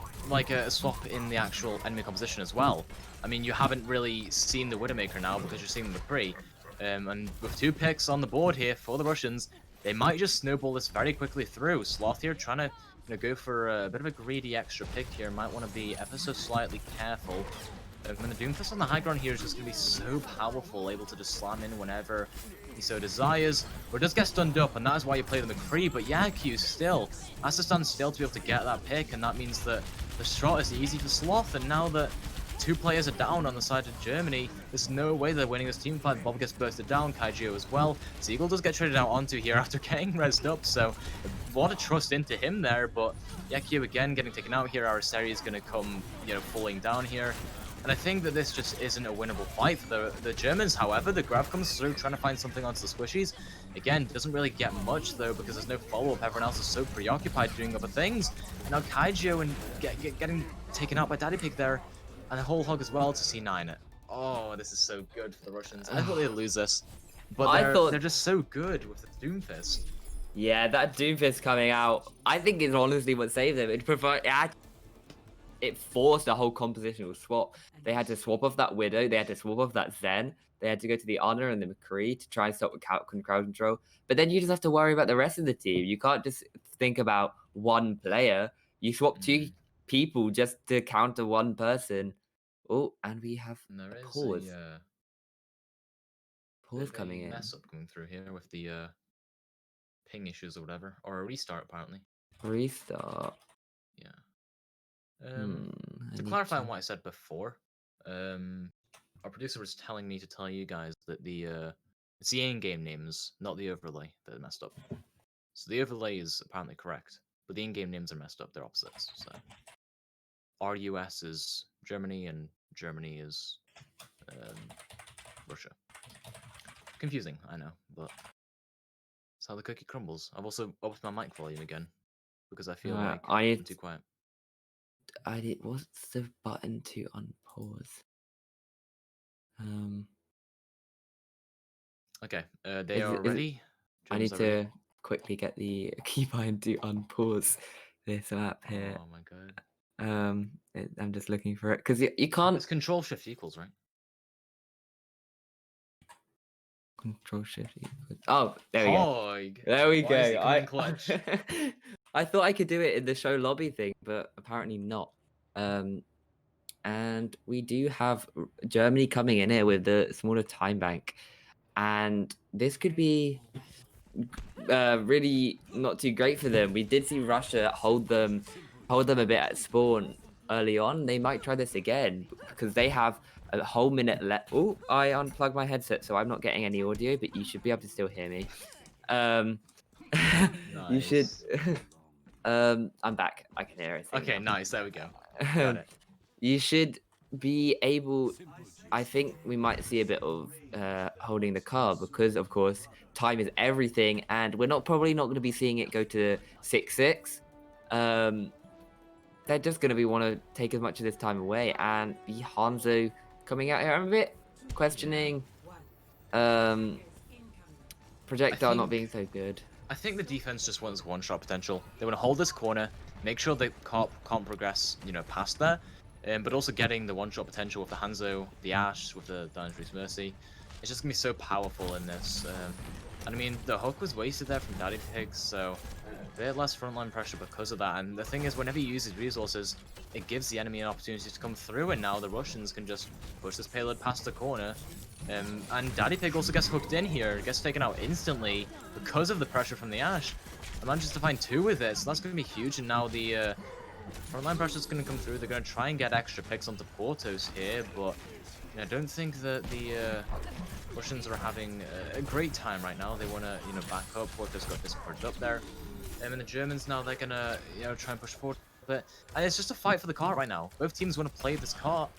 swap in the actual enemy composition as well. I mean, you haven't really seen the Widowmaker now because you're seeing the McCree. And with 2 picks on the board here for the Russians, they might just snowball this very quickly through. Sloth here trying to go for a bit of a greedy extra pick here. Might want to be ever so slightly careful. When the Doomfist on the high ground here is just going to be so powerful, able to just slam in whenever he so desires. But it does get stunned up, and that is why you play the McCree. But Yaku still has to stand still to be able to get that pick, and that means that the shot is easy for Sloth. And now that 2 players are down on the side of Germany, there's no way they're winning this team fight. Bob gets bursted down, Kaijio as well. Zeagle does get traded out onto here after getting rezzed up, so a lot of trust into him there. But Yaku again getting taken out here. Araceli is going to come, falling down here. And I think that this just isn't a winnable fight for the Germans. However, the grab comes through, trying to find something onto the squishies. Again, doesn't really get much, though, because there's no follow-up. Everyone else is so preoccupied doing other things. And now Kaijio and getting taken out by Daddy Pig there. And the whole hog as well to C9 it. Oh, this is so good for the Russians. I thought they'd lose this. But they're just so good with the Doomfist. Yeah, that Doomfist coming out, I think is honestly what saved them. It forced the whole compositional swap. They had to swap off that Widow, they had to swap off that Zen, they had to go to the Honor and the McCree to try and stop with crowd control. But then you just have to worry about the rest of the team. You can't just think about one player. You swap 2 people just to counter 1 person. Oh, and we have a pause. Pause coming in. Mess up coming through here with the ping issues or whatever, or a restart apparently. Restart. Yeah. To clarify on what I said before, our producer was telling me to tell you guys that it's the in-game names, not the overlay, that are messed up. So the overlay is apparently correct. but the in-game names are messed up. They're opposites. So RUS is Germany and Germany is Russia. Confusing, I know, but that's how the cookie crumbles. I've also upped my mic volume again because I feel like I'm too quiet. What's the button to unpause? Okay, they are ready. I need to quickly get the keybind to unpause this map here. Oh my god. I'm just looking for it because you can't. It's Control Shift equals, right? Control Shift equals. Oh, there we go. There we go. I clutch. I thought I could do it in the show lobby thing, but apparently not. And we do have Germany coming in here with the smaller time bank, and this could be really not too great for them. We did see Russia hold them a bit at spawn early on. They might try this again because they have a whole minute left. Oh, I unplugged my headset, so I'm not getting any audio, but you should be able to still hear me. You should. I'm back. I can hear it. Okay, nice. There we go. Got it. You should be able. I think we might see a bit of holding the car because, of course, time is everything, and we're probably not going to be seeing it go to 6-6. They're just going to want to take as much of this time away, and be Hanzo coming out here. I'm a bit questioning projectile not being so good. I think the defense just wants one-shot potential. They want to hold this corner, make sure they can't progress, past there. But also getting the one-shot potential with the Hanzo, the Ash, with the Dangerous Mercy. It's just going to be so powerful in this. And I mean, the hook was wasted there from Daddy Pig, so a bit less frontline pressure because of that. And the thing is, whenever you use his resources, it gives the enemy an opportunity to come through, and now the Russians can just push this payload past the corner. And Daddy Pig also gets hooked in here, gets taken out instantly because of the pressure from the Ash. And manages to find 2 with it, so that's going to be huge. And now the frontline pressure is going to come through. They're going to try and get extra picks onto Portos here, but I don't think that the Russians are having a great time right now. They want to, back up. Portos got disappointed up there. And the Germans now, they're going to, try and push forward. But it's just a fight for the cart right now. Both teams want to play this cart.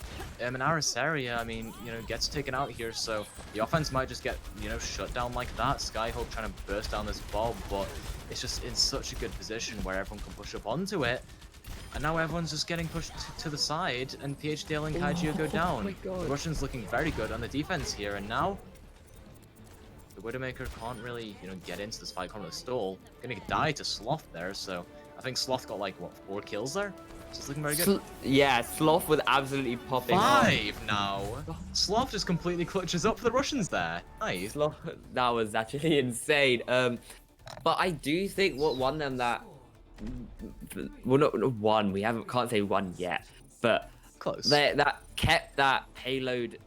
And Arisaria, I mean, gets taken out here, so the offense might just get, shut down like that. Skyhawk trying to burst down this ball, but it's just in such a good position where everyone can push up onto it. And now everyone's just getting pushed to the side, and PHDL and Kaijio go down. The Russians looking very good on the defense here, and now the Widowmaker can't really, get into this fight, can't really stall. Gonna die to Sloth there, so I think Sloth got like, what, 4 kills there? So it's looking very good. Yeah, Sloth was absolutely popping 5 now! Sloth just completely clutches up for the Russians there. Nice. Sloth, that was actually insane. But I do think what won them that... Well, not one. Can't say one yet, but close. That kept that payload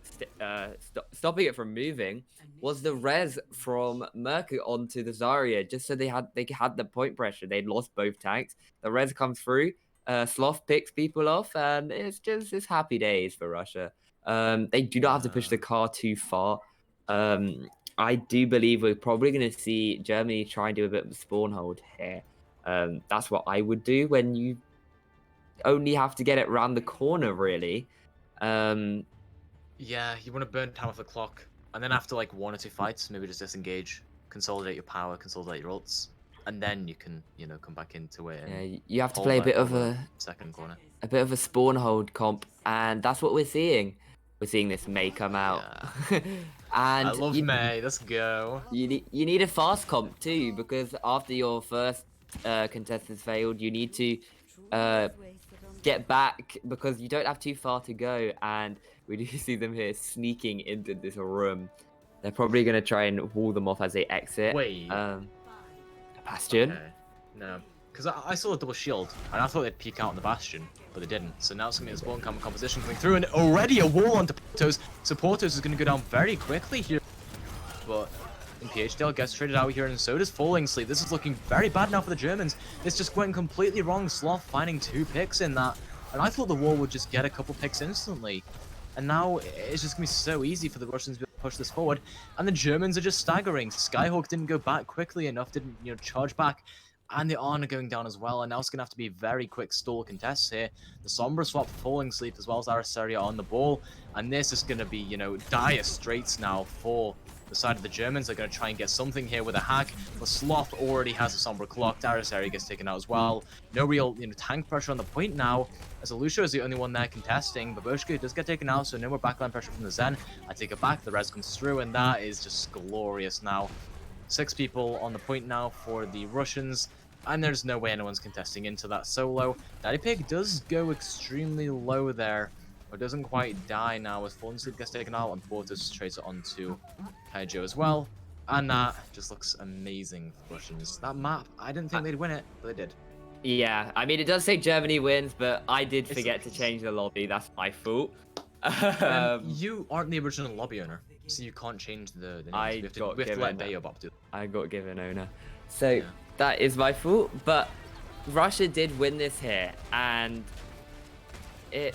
stopping it from moving was the res from Merca onto the Zarya. Just so they had the point pressure. They'd lost both tanks. The res comes through. Sloth picks people off, and it's happy days for Russia. They do not have to push the car too far. I do believe we're probably going to see Germany try and do a bit of a spawn hold here. That's what I would do when you only have to get it round the corner, really. Yeah, you want to burn time off the clock, and then after like 1 or 2 fights, maybe just disengage, consolidate your power, consolidate your ults, and then you can, come back into it. Yeah, you have to play a bit of a second corner, a bit of a spawn hold comp, and that's what we're seeing. We're seeing this May come out. Yeah. And I love May. Let's go. You need a fast comp too, because after your first contest has failed, you need to get back because you don't have too far to go, and we do see them here sneaking into this room. They're probably going to try and wall them off as they exit. Wait. Bastion? Okay. No. Because I saw a double shield, and I thought they'd peek out on the Bastion, but they didn't. So now it's going to be this one composition coming through, and already a wall onto Portos. So Portos is going to go down very quickly here. But PHDL gets traded out here, and so does Falling Sleep. This is looking very bad now for the Germans. This just went completely wrong. Sloth finding 2 picks in that, and I thought the wall would just get a couple picks instantly. And now it's just going to be so easy for the Russians to push this forward, and the Germans are just staggering. Skyhawk didn't go back quickly enough, didn't charge back. and the Honor going down as well, and now it's going to have to be very quick stall contests here. The Sombra swap falling asleep as well as Araseria on the ball, and this is going to be, you know, dire straits now for the side of the Germans. They're going to try and get something here with a hack, but Sloth already has a Sombra clocked. Araseria gets taken out as well. No real, you know, tank pressure on the point now, as Alusha is the only one there contesting. Babushka does get taken out, so no more backline pressure from the Zen. I take it back, the res comes through, and that is just glorious now. 6 people on the point now for the Russians, and there's no way anyone's contesting into that solo. Daddy Pig does go extremely low there, but doesn't quite die now as Fallen Sleep gets taken out, and Portis trades it onto Kaijo as well. And that just looks amazing for Russians. That map, I didn't think they'd win it, but they did. Yeah, I mean, it does say Germany wins, but I did forget to change the lobby. That's my fault. You aren't the original lobby owner, so you can't change the names. I we have to let Bayobop do it. I got given owner. So that is my fault, but Russia did win this here, and they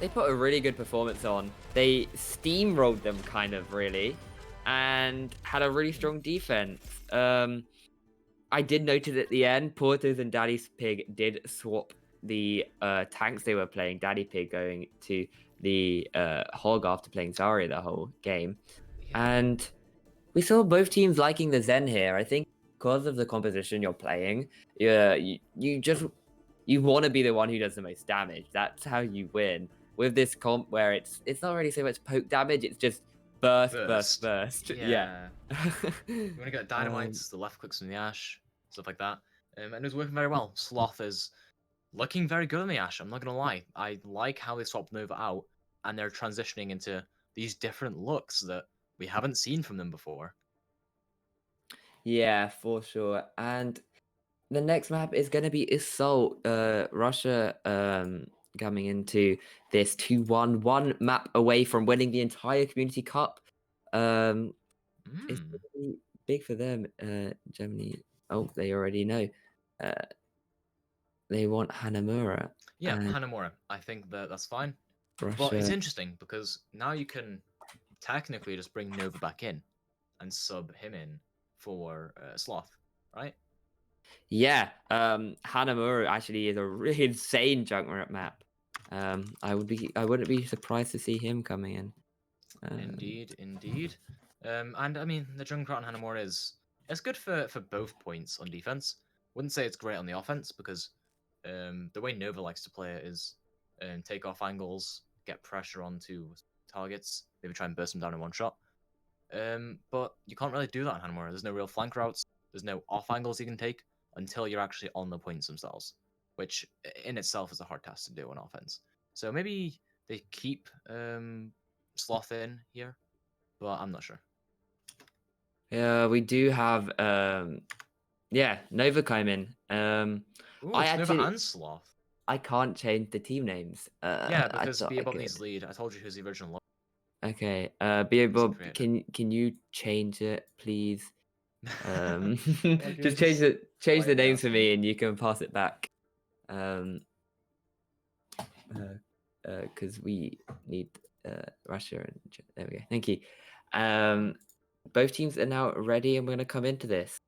put a really good performance on. They steamrolled them kind of, really, and had a really strong defense. I did notice at the end, Portos and Daddy Pig did swap the tanks they were playing. Daddy Pig going to the Hog after playing Zarya the whole game. And we saw both teams liking the Zen here. I think because of the composition you're playing, you want to be the one who does the most damage. That's how you win. With this comp where it's not really so much poke damage, it's just burst. Yeah. You want to get dynamites, the left clicks from the Ash, stuff like that. And it was working very well. Sloth is looking very good on the Ash, I'm not going to lie. I like how they swapped Nova out, and they're transitioning into these different looks that we haven't seen from them before. Yeah, for sure. And the next map is going to be Assault. Russia coming into this 2-1, one map away from winning the entire Community Cup. It's really big for them. Germany, oh, they already know. They want Hanamura. Yeah, Hanamura. I think that's fine. Russia. Well, it's interesting because now you can technically just bring Nova back in and sub him in for Sloth, right? Yeah, Hanamura actually is a really insane Junkrat map. I wouldn't be surprised to see him coming in. Indeed. And I mean, the Junkrat and Hanamura it's good for both points on defense. Wouldn't say it's great on the offense because the way Nova likes to play it is take off angles, get pressure onto targets, maybe try and burst them down in one shot. But you can't really do that on Hanamura. There's no real flank routes. There's no off angles you can take until you're actually on the points themselves, which in itself is a hard task to do on offense. So maybe they keep Sloth in here, but I'm not sure. Yeah, we do have Nova came in. Ooh, Nova and Sloth. I can't change the team names. Yeah, because Beobob needs lead. I told you who's the original one. Okay, Beobob, can you change it, please? Just change the names for me, and you can pass it back. Because we need Russia and there we go. Thank you. Both teams are now ready, and we're going to come into this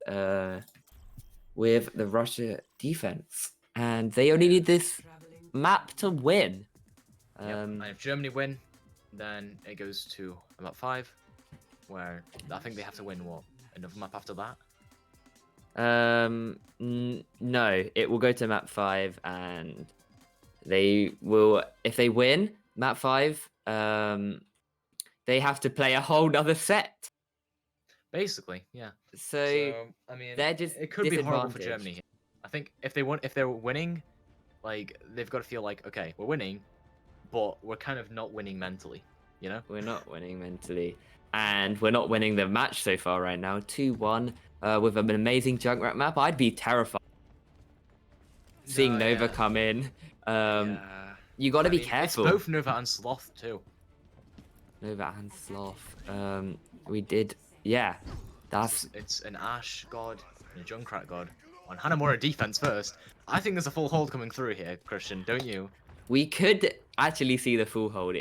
with the Russia defense, and they only need this map to win. And if Germany win, then it goes to map 5, where I think they have to win another map after that. No, it will go to map 5, and they will, if they win map 5, they have to play a whole nother set. Basically, yeah. So I mean, it could be horrible for Germany here. I think if they're winning, like they've got to feel like, okay, we're winning, but we're kind of not winning mentally, you know? We're not winning mentally, and we're not winning the match so far right now. 2-1 with an amazing Junkrat map. I'd be terrified seeing Nova come in. You got to be careful. It's both Nova and Sloth too. Nova and Sloth. We did. Yeah, it's an Ash god and a Junkrat god on Hanamura defense first. I think there's a full hold coming through here, Christian, don't you? We could actually see the full hold.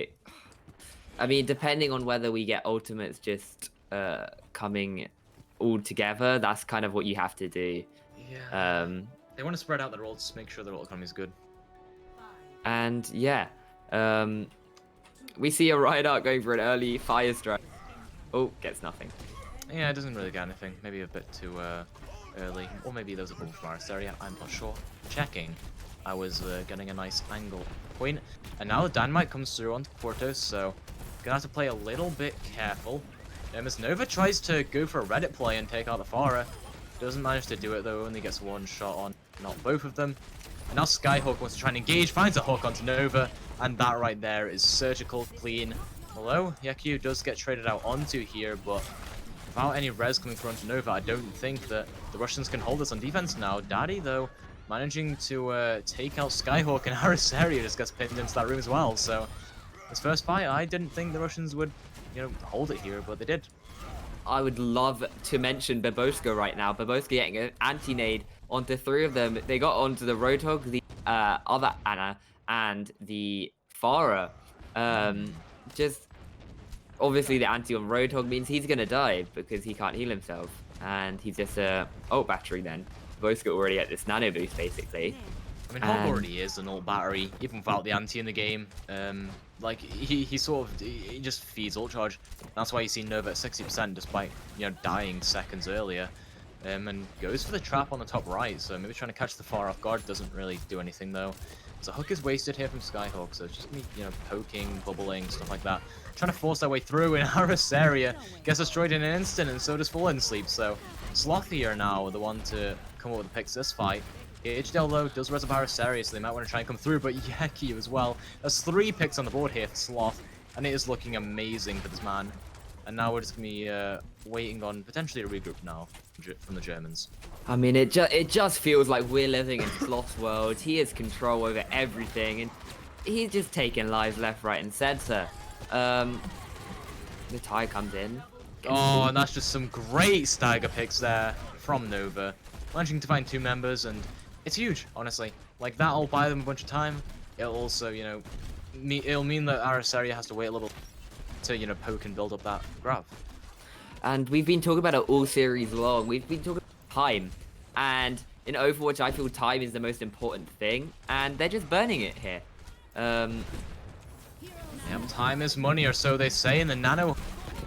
I mean, depending on whether we get ultimates just coming all together, that's kind of what you have to do. Yeah. They want to spread out their ults, make sure their ult economy is good. And yeah, we see a Reinhardt going for an early fire strike. Oh, gets nothing. Yeah, it doesn't really get anything. Maybe a bit too early. Or maybe those are both from our area. I'm not sure. Checking. I was getting a nice angle point. And now the Dynamite comes through onto Portos, so gonna have to play a little bit careful. As Nova tries to go for a Reddit play and take out the Pharah. Doesn't manage to do it though, only gets one shot on, not both of them. And now Skyhook wants to try and engage, finds a hook onto Nova, and that right there is surgical, clean. Although, Yaku does get traded out onto here, but without any res coming through onto Nova, I don't think that the Russians can hold this on defense now. Daddy, though, managing to take out Skyhawk, and Arasaria just gets pinned into that room as well. So, this first fight, I didn't think the Russians would, hold it here, but they did. I would love to mention Baboska right now. Baboska getting an anti-nade onto 3 of them. They got onto the Roadhog, the other Anna, and the Pharah. Just obviously the anti on Roadhog means he's gonna die because he can't heal himself, and he's just a ult battery. Then Baboska already at this nano boost basically. I mean, Hog already is an ult battery, even without the anti in the game. Like, he just feeds ult charge. That's why you see Nova at 60% despite, dying seconds earlier. And goes for the trap on the top right, so maybe trying to catch the far off guard doesn't really do anything though. So hook is wasted here from Skyhawk, so it's just me, poking, bubbling, stuff like that. Trying to force their way through, and Arasaria gets destroyed in an instant, and so does Fallen Sleep. So Sloth here now, the one to come up with the picks this fight. HDL though does res up Arasaria, so they might want to try and come through, but Yeki as well. There's 3 picks on the board here for Sloth, and it is looking amazing for this man. And now we're just going to be waiting on potentially a regroup now from the Germans. I mean, it just feels like we're living in Sloth's world. He has control over everything, and he's just taking lives left, right, and center. The tie comes in. Oh, and that's just some great stagger picks there from Nova. Managing to find 2 members, and it's huge, honestly. Like, that'll buy them a bunch of time. It'll also, it'll mean that Arasaria has to wait a little to, poke and build up that grab. And we've been talking about it all series long. We've been talking about time. And in Overwatch, I feel time is the most important thing. And they're just burning it here. Yep, time is money, or so they say, and the Nano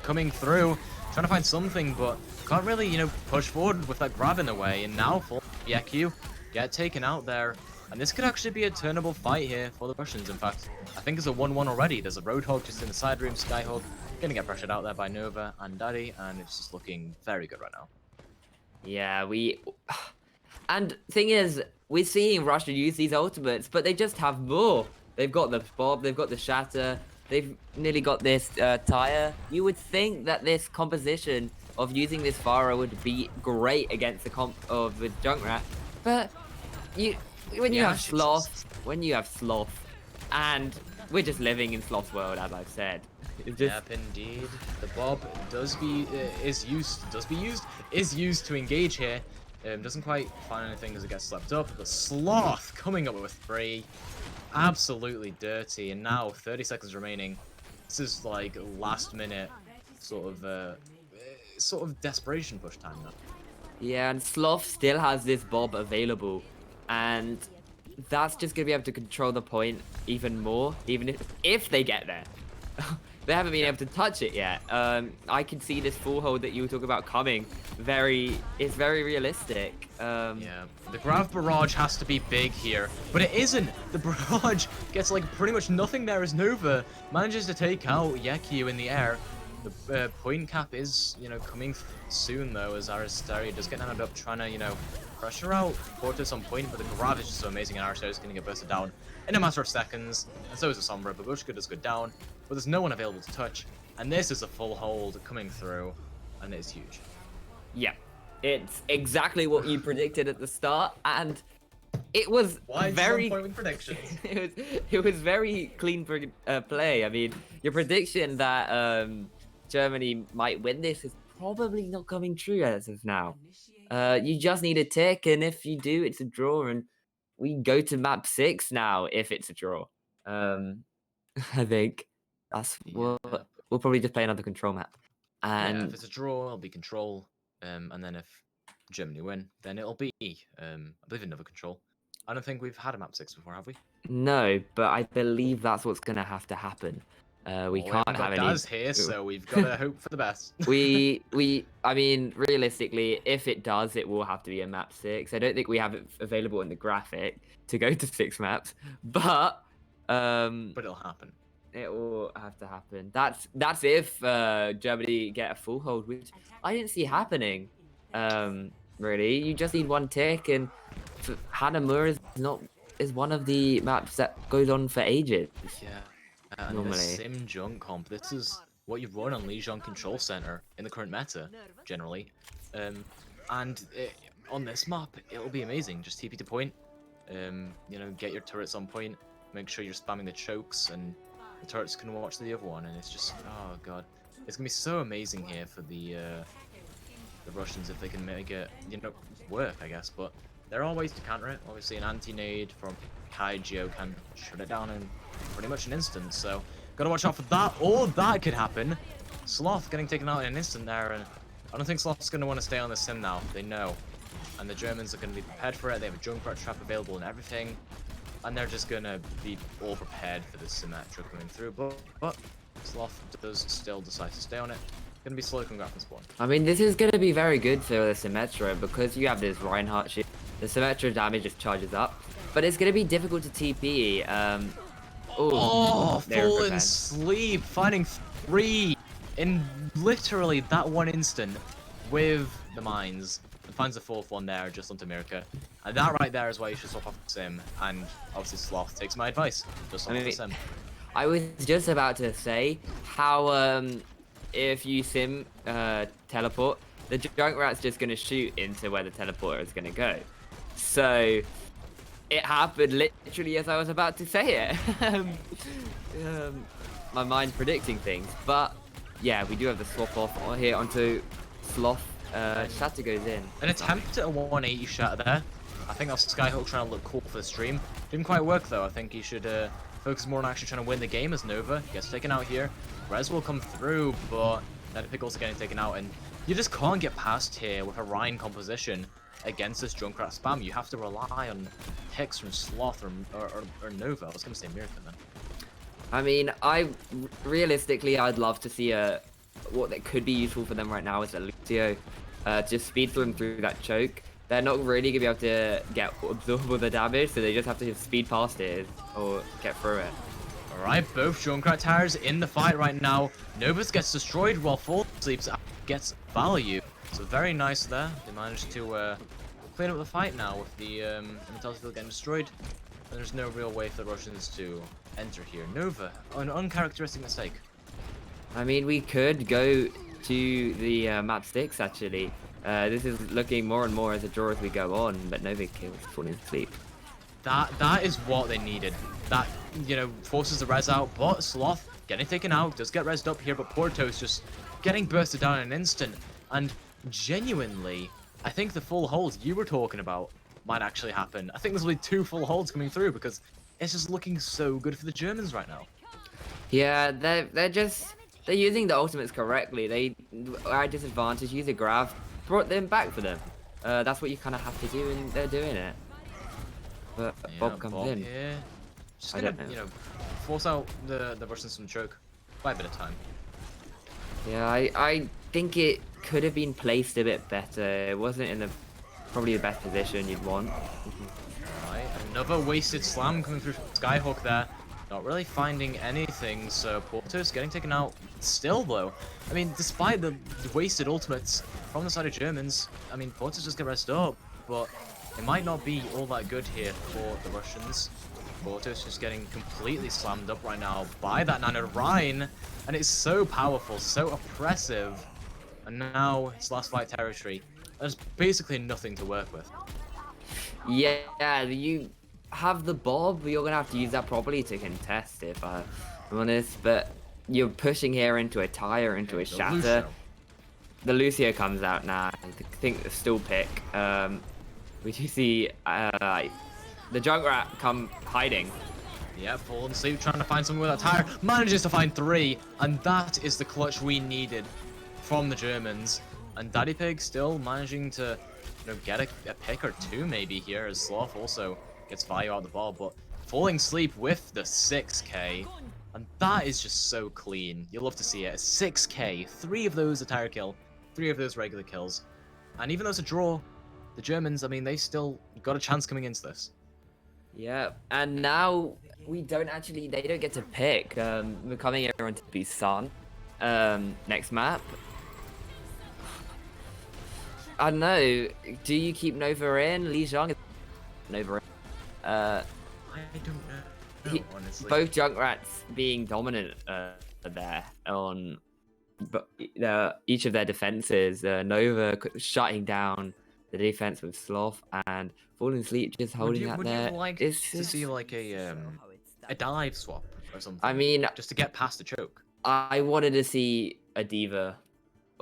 coming through, trying to find something, but can't really, push forward with that grab in the way. And now for Yaku get taken out there. And this could actually be a turnable fight here for the Russians, in fact. I think it's a 1-1 already. There's a Roadhog just in the side room, Skyhog. Gonna get pressured out there by Nova and Daddy, and it's just looking very good right now. Yeah, and thing is, we're seeing Russia use these ultimates, but they just have more. They've got the Bob, they've got the Shatter, they've nearly got this Tire. You would think that this composition of using this Pharah would be great against the comp of the Junkrat, but when you have Sloth, and we're just living in Sloth's world, as I've said. Yep, indeed. The Bob is used to engage here. Doesn't quite find anything as it gets slept up. The Sloth coming up with 3. Absolutely dirty. And now 30 seconds remaining. This is like last minute sort of desperation push time now. Yeah, and Sloth still has this Bob available, and that's just gonna be able to control the point even more, even if they get there. They haven't been able to touch it yet. I can see this full hold that you were talking about coming. It's very realistic. Yeah, the Grav Barrage has to be big here, but it isn't. The Barrage gets like pretty much nothing there as Nova manages to take out Yaku in the air. The point cap is, coming soon though, as Arasaria does get ended up trying to, pressure out Portos on point, but the Grav is just so amazing, and Arasaria is going to get bursted down in a matter of seconds, and so is the Sombra. Babushka does go down, but there's no one available to touch, and this is a full hold coming through, and it's huge. Yeah, it's exactly what you predicted at the start, and it was very point with predictions. it was very clean play. I mean, your prediction that Germany might win this is probably not coming true as of now. You just need a tick, and if you do, it's a draw, and we go to map 6 now if it's a draw. I think that's we'll probably just play another control map. And yeah, if it's a draw, it'll be control, and then if Germany win, then it'll be, I believe, another control. I don't think we've had a map 6 before, have we? No, but I believe that's what's gonna have to happen. We Well, we can't haven't got have any. Daz here, so we've got to hope for the best. I mean, realistically, if it does, it will have to be a map 6. I don't think we have it available in the graphic to go to 6 maps, but But it'll happen. it will have to happen. That's if Germany get a full hold, which I didn't see happening. Really, you just need one tick, and Hanamura is one of the maps that goes on for ages. Yeah. And Normally. the Sim Junk comp, this is what you run on Lijiang Control Center in the current meta, generally. On this map, it'll be amazing. Just TP to point, you know, get your turrets on point, make sure you're spamming the chokes, and the turrets can watch the other one, and it's just, oh god. It's gonna be so amazing here for the Russians if they can make it, you know, work, I guess, but there are ways to counter it. Obviously, an anti-nade from Kaijio can shut it down in pretty much an instant, so gotta watch out for that, or that could happen. Sloth getting taken out in an instant there, and I don't think Sloth's gonna want to stay on the sim now, they know. And the Germans are gonna be prepared for it, they have a Junkrat trap available and everything, and they're just gonna be all prepared for this Symmetra coming through, but Sloth does still decide to stay on it. Gonna be slow coming back from spawn. I mean, this is gonna be very good for the Symmetra because you have this Reinhardt shit. The Symmetra damage just charges up, but it's gonna be difficult to TP. Fallen Sleep, finding 3 in literally that one instant with the mines. And finds the 4th one there just onto Mirka. And that right there is why you should swap off the sim. And obviously Sloth takes my advice. Just swap off the sim. I was just about to say how if you sim teleport, the Junkrat's just gonna shoot into where the teleporter is gonna go. So it happened literally as I was about to say it. My mind's predicting things, but yeah, we do have the swap off here onto Sloth. Shatter goes in. An attempt at a 180 shatter there. I think that's Skyhook trying to look cool for the stream. Didn't quite work though. I think he should focus more on actually trying to win the game as Nova gets taken out here. Rez will come through, but Pickle's getting taken out, and you just can't get past here with a Ryan composition against this Junkrat spam. You have to rely on picks from Sloth or Nova. I was going to say Miracle then. I mean, realistically, I'd love to see what that could be useful for them right now is a Lucio. Just speed them through that choke. They're not really going to be able to absorb all the damage, so they just have to speed past it or get through it. Alright, both Junkrat towers in the fight right now. Novus gets destroyed while Fall Sleeps gets value. So very nice there. They managed to clean up the fight now with the Intelligence Field getting destroyed. And there's no real way for the Russians to enter here. Nova, an uncharacteristic mistake. I mean, we could go to the map 6 actually. This is looking more and more as a draw as we go on, but Nova kills Falling Sleep. That is what they needed. That, you know, forces the res out, but Sloth getting taken out, does get resed up here, but Porto's just getting bursted down in an instant. And genuinely, I think the full holds you were talking about might actually happen. I think there's only 2 full holds coming through because it's just looking so good for the Germans right now. Yeah, they're using the ultimates correctly. They are at disadvantage, use a grab, brought them back for them. That's what you kind of have to do, and they're doing it. But Yeah, Bob comes in. Here. Just gonna, you know, force out the Russians some choke by a bit of time. Yeah, I think it could have been placed a bit better. It wasn't in probably the best position you'd want. Alright, another wasted slam coming through from Skyhook there. Not really finding anything, so Porto's getting taken out still though. I mean, despite the wasted ultimates from the side of Germans, I mean, Porto's just get rested up, but it might not be all that good here for the Russians. Porto's just getting completely slammed up right now by that Nano Rhine, and it's so powerful, so oppressive, and now it's last fight territory. There's basically nothing to work with. Yeah, you have the Bob, you're gonna have to use that properly to contest, if I'm honest, but you're pushing here into a tire, into a shatter. The Lucio comes out now. I think the still pick. We do see the Junkrat come hiding. Yeah, Fallen Sleep trying to find someone with that tire. Manages to find 3, and that is the clutch we needed from the Germans. And Daddy Pig still managing to get a pick or two maybe here, as Sloth also gets value out of the ball, but falling asleep with the 6k, and that is just so clean. You'll love to see it. 6k, 3 of those a tire kill, 3 of those regular kills, and even though it's a draw, the Germans, I mean, they still got a chance coming into this. Yeah, and now they don't get to pick. We're coming everyone to Busan. Next map. I don't know. Do you keep Nova in? Li Zhang is Nova in. I don't know, honestly. Both Junkrats being dominant there on each of their defenses. Nova shutting down the defense with Sloth, and Falling Asleep just holding that there. Would you like to see like a dive swap or something? I mean, just to get past the choke. I wanted to see a diva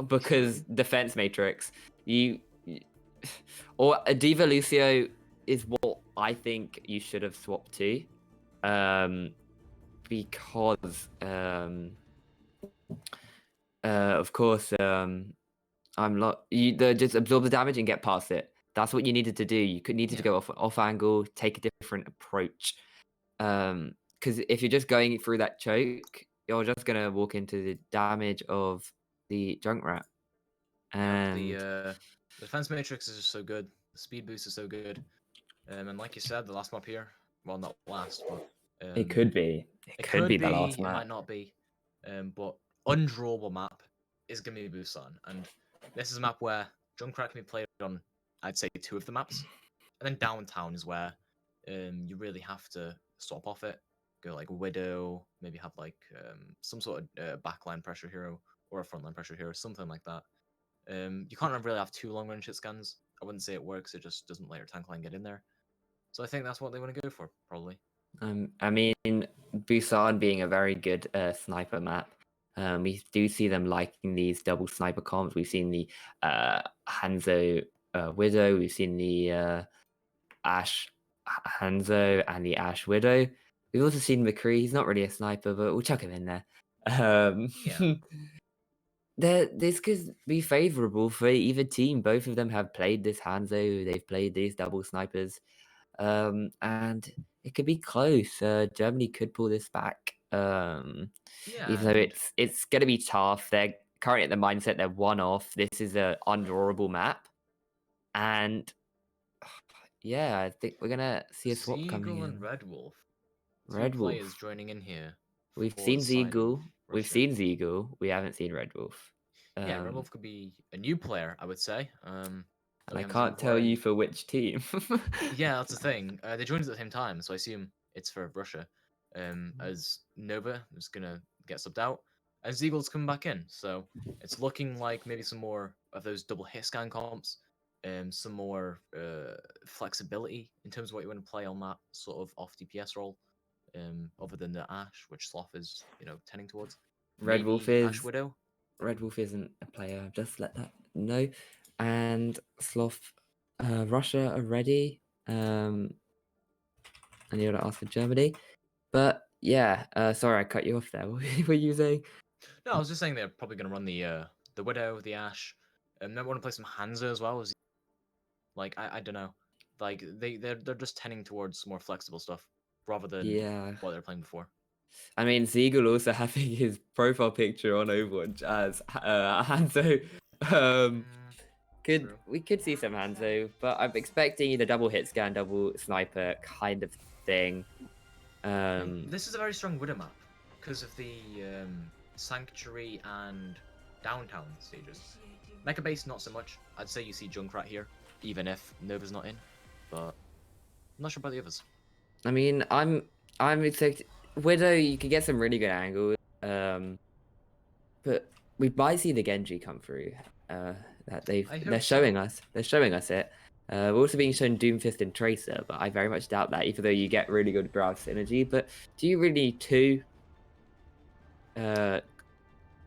because defense matrix. Or a diva Lucio is what I think you should have swapped to, because of course just absorb the damage and get past it. That's what you needed to do. You needed to go off angle, take a different approach. Because if you're just going through that choke, you're just gonna walk into the damage of the Junkrat. And the defense matrix is just so good. The speed boost is so good. And like you said, the last map here, well, not last, but it could be. It could be the last map. It might not be. But undrawable map is gonna be Busan, and this is a map where Junkrat can be played on, I'd say, 2 of the maps, and then downtown is where you really have to swap off it. Go like Widow, maybe have like some sort of backline pressure hero or a frontline pressure hero, something like that. You can't really have 2 long range hit scans. I wouldn't say it works. It just doesn't let your tank line get in there. So I think that's what they want to go for, probably. I mean, Busan being a very good sniper map. We do see them liking these double sniper comps. We've seen the Hanzo Widow. We've seen the Ash Hanzo and the Ash Widow. We've also seen McCree. He's not really a sniper, but we'll chuck him in there. This could be favorable for either team. Both of them have played this Hanzo. They've played these double snipers. And it could be close. Germany could pull this back. Even though it's going to be tough. They're currently at the mindset they're one off. This is an undrawable map. And yeah, I think we're going to see a swap coming in. and Red Wolf. Red Wolf players joining in here. We've seen Zeagle. We've seen Zeagle. We haven't seen Red Wolf. Yeah, Red Wolf could be a new player, I would say. And I can't tell you for which team. Yeah, that's the thing. They joined at the same time, so I assume it's for Russia. As Nova is gonna get subbed out, and Zeagle's coming back in. So it's looking like maybe some more of those double hit scan comps, some more flexibility in terms of what you want to play on that sort of off DPS role. Other than the Ash, which Sloth is, tending towards. Red Wolf is Ash Widow. Red Wolf isn't a player. Just let that know. And Sloth, Russia are ready. And you want to ask for Germany, but yeah. Sorry, I cut you off there. What were you saying? No, I was just saying they're probably going to run the Widow, the Ash, and they want to play some Hanzo as well. Like I don't know, like they're just tending towards more flexible stuff rather than what they're playing before. I mean, Zeagle also having his profile picture on Overwatch as Hanzo. We could see some Hanzo, but I'm expecting either double hit scan, double sniper kind of thing. This is a very strong Widow map because of the Sanctuary and Downtown stages. Mecha base, not so much. I'd say you see Junkrat here, even if Nova's not in, but I'm not sure about the others. I mean, I'm expecting Widow. You could get some really good angles, but we might see the Genji come through. That they're showing us. They're showing us it. We're also being shown Doomfist and Tracer, but I very much doubt that. Even though you get really good Grav synergy, but do you really need 2 Grav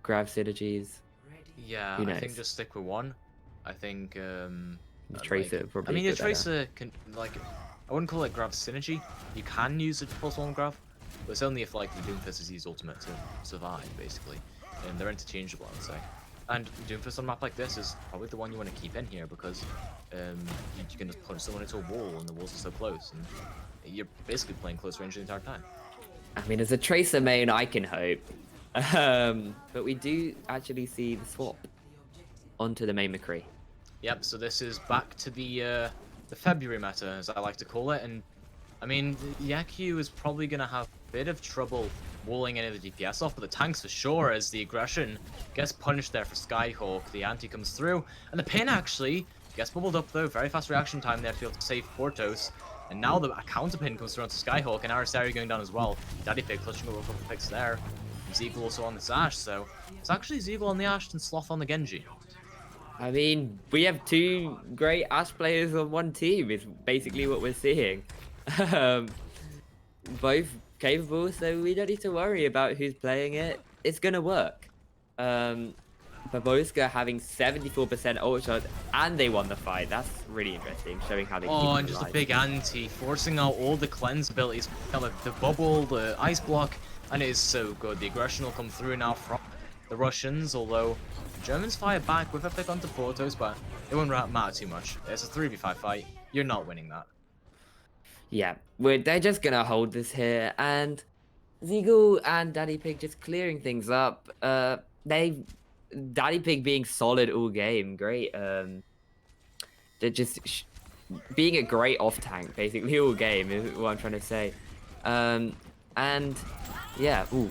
synergies? Yeah, I think just stick with 1. I think Tracer probably. I mean, your Tracer can I wouldn't call it Grav synergy. You can use a +1 Grav, but it's only if the Doomfist is used ultimate to survive, basically. And they're interchangeable, I would say. And Doomfist on a map like this is probably the one you want to keep in here because you can just punch someone into a wall and the walls are so close, and you're basically playing close range the entire time. I mean, as a Tracer main, I can hope. But we do actually see the swap onto the main McCree. Yep, so this is back to the February meta, as I like to call it, and I mean, Yaku is probably going to have a bit of trouble walling any of the DPS off, but the tanks for sure, as the aggression gets punished there for Skyhawk. The anti comes through, and the pin actually gets bubbled up though. Very fast reaction time there to be able to save Portos. And now the counter pin comes through onto Skyhawk, and Arisari going down as well. Daddy Pig clutching up a couple of picks there. Zeegle also on this Ashe, so it's actually Zeegle on the Ashe and Sloth on the Genji. I mean, we have two great Ashe players on one team, is basically what we're seeing. Both capable, so we don't need to worry about who's playing it. It's gonna work. Baboska having 74% ult shot, and they won the fight. That's really interesting, showing how they keep Oh, it and just alive. a big anti, forcing out all the cleanse abilities, the bubble, the ice block, and it is so good. The aggression will come through now from the Russians, although the Germans fire back with a pick onto Portos, but it won't matter too much. It's a 3v5 fight. You're not winning that. Yeah, they're just gonna hold this here, and Zeegle and Daddy Pig just clearing things up. Daddy Pig being solid all game, great. They're just being a great off tank basically all game is what I'm trying to say. And yeah, ooh.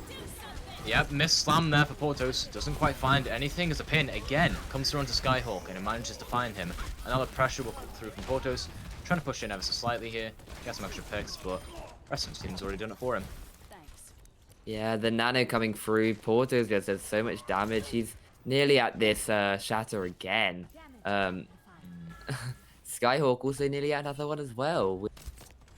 Yep, miss slam there for Portos. Doesn't quite find anything as a pin again comes through onto Skyhawk, and it manages to find him. Another pressure will come through from Portos. Trying to push in ever so slightly here. Get some extra picks, but the rest of his team's already done it for him. Yeah, the nano coming through. Portos just does so much damage. He's nearly at this shatter again. Skyhawk also nearly at another one as well. With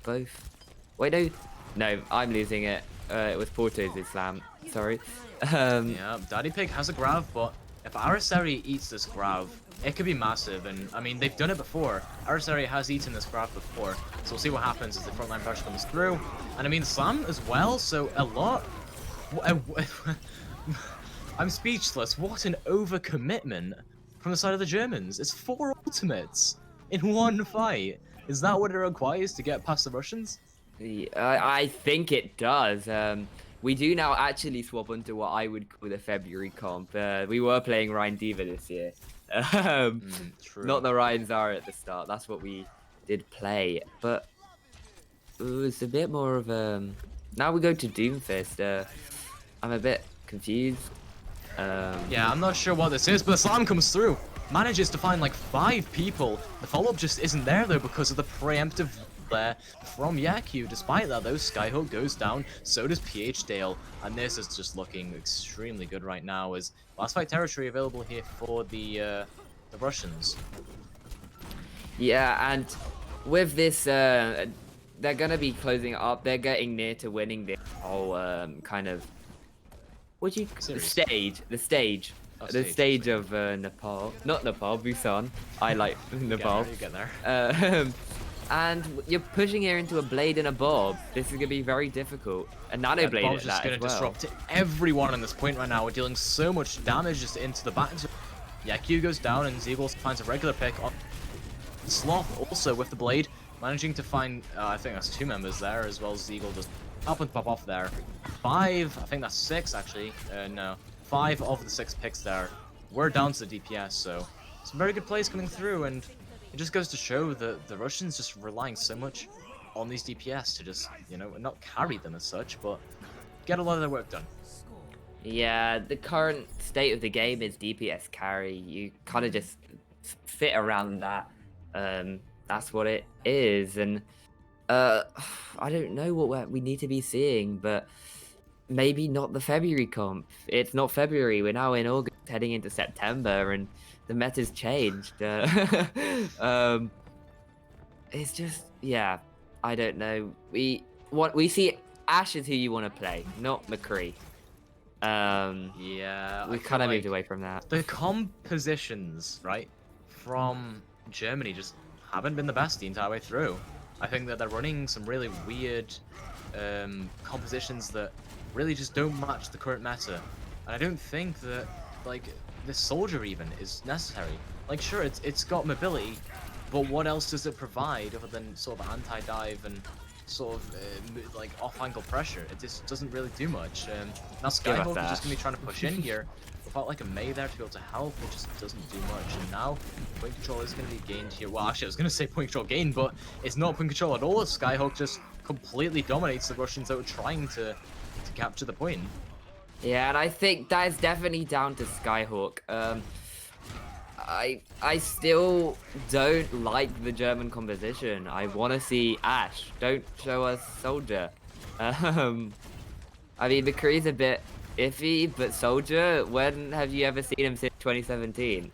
both. Wait, no, I'm losing it. It was Portos' slam. Sorry. Yeah, Daddy Pig has a grab, but if Arisari eats this grab, it could be massive. And I mean, they've done it before. Arisari has eaten this grab before, so we'll see what happens as the frontline pressure comes through. And I mean, slam as well, so a lot. I'm speechless. What an overcommitment from the side of the Germans. It's 4 ultimates in one fight. Is that what it requires to get past the Russians? I think it does. We do now actually swap onto what I would call the February comp. We were playing Ryan Diva this year. True. Not the Ryan Zara at the start. That's what we did play. But it's a bit more of a... Now we go to Doomfist. I'm a bit confused. Yeah, I'm not sure what this is, but the slam comes through. Manages to find like 5 people. The follow-up just isn't there though because of the preemptive there from Yaku. Despite that though, Skyhook goes down, so does PH Dale, and this is just looking extremely good right now as last fight territory available here for the Russians. Yeah, and with this, they're gonna be closing up. They're getting near to winning this whole kind of the stage. Oh, The stage of Nepal, not Nepal, Busan. I like Nepal. You get there. And you're pushing here into a blade and a bob. This is gonna be very difficult. A nano blade Bob's at just that gonna as well. disrupt everyone on this point right now. We're dealing so much damage just into the back. Yeah, Q goes down and Zeegle finds a regular pick on Sloth also with the blade, managing to find I think that's 2 members there as well as Zeegle just up and pop off there. 5, I think that's 6 actually. No, 5 of the 6 picks there. We're down to the DPS, so some very good plays coming through, and it just goes to show that the Russians just relying so much on these DPS to just, you know, not carry them as such, but get a lot of their work done. Yeah, the current state of the game is DPS carry. You kind of just fit around that. That's what it is, and I don't know what we need to be seeing, but maybe not the February comp. It's not February. We're now in August, heading into September, and the meta's changed. It's just, yeah, I don't know. We see Ashe is who you want to play, not McCree. Yeah, we kind of moved away from that. The compositions, right, from Germany just haven't been the best the entire way through. I think that they're running some really weird compositions that really just don't match the current meta. And I don't think that, like, this soldier even is necessary. Like, sure, it's got mobility, but what else does it provide other than sort of anti-dive and sort of like off-angle pressure? It just doesn't really do much. Now Skyhawk is just gonna be trying to push in here without like a Mei there to be able to help. It just doesn't do much. And now point control is gonna be gained here. Well, actually, I was gonna say point control gained, but it's not point control at all. Skyhawk just completely dominates the Russians that were trying to capture the point. Yeah, and I think that is definitely down to Skyhawk. I still don't like the German composition. I want to see Ash. Don't show us Soldier. I mean, McCree's a bit iffy, but Soldier, when have you ever seen him since 2017?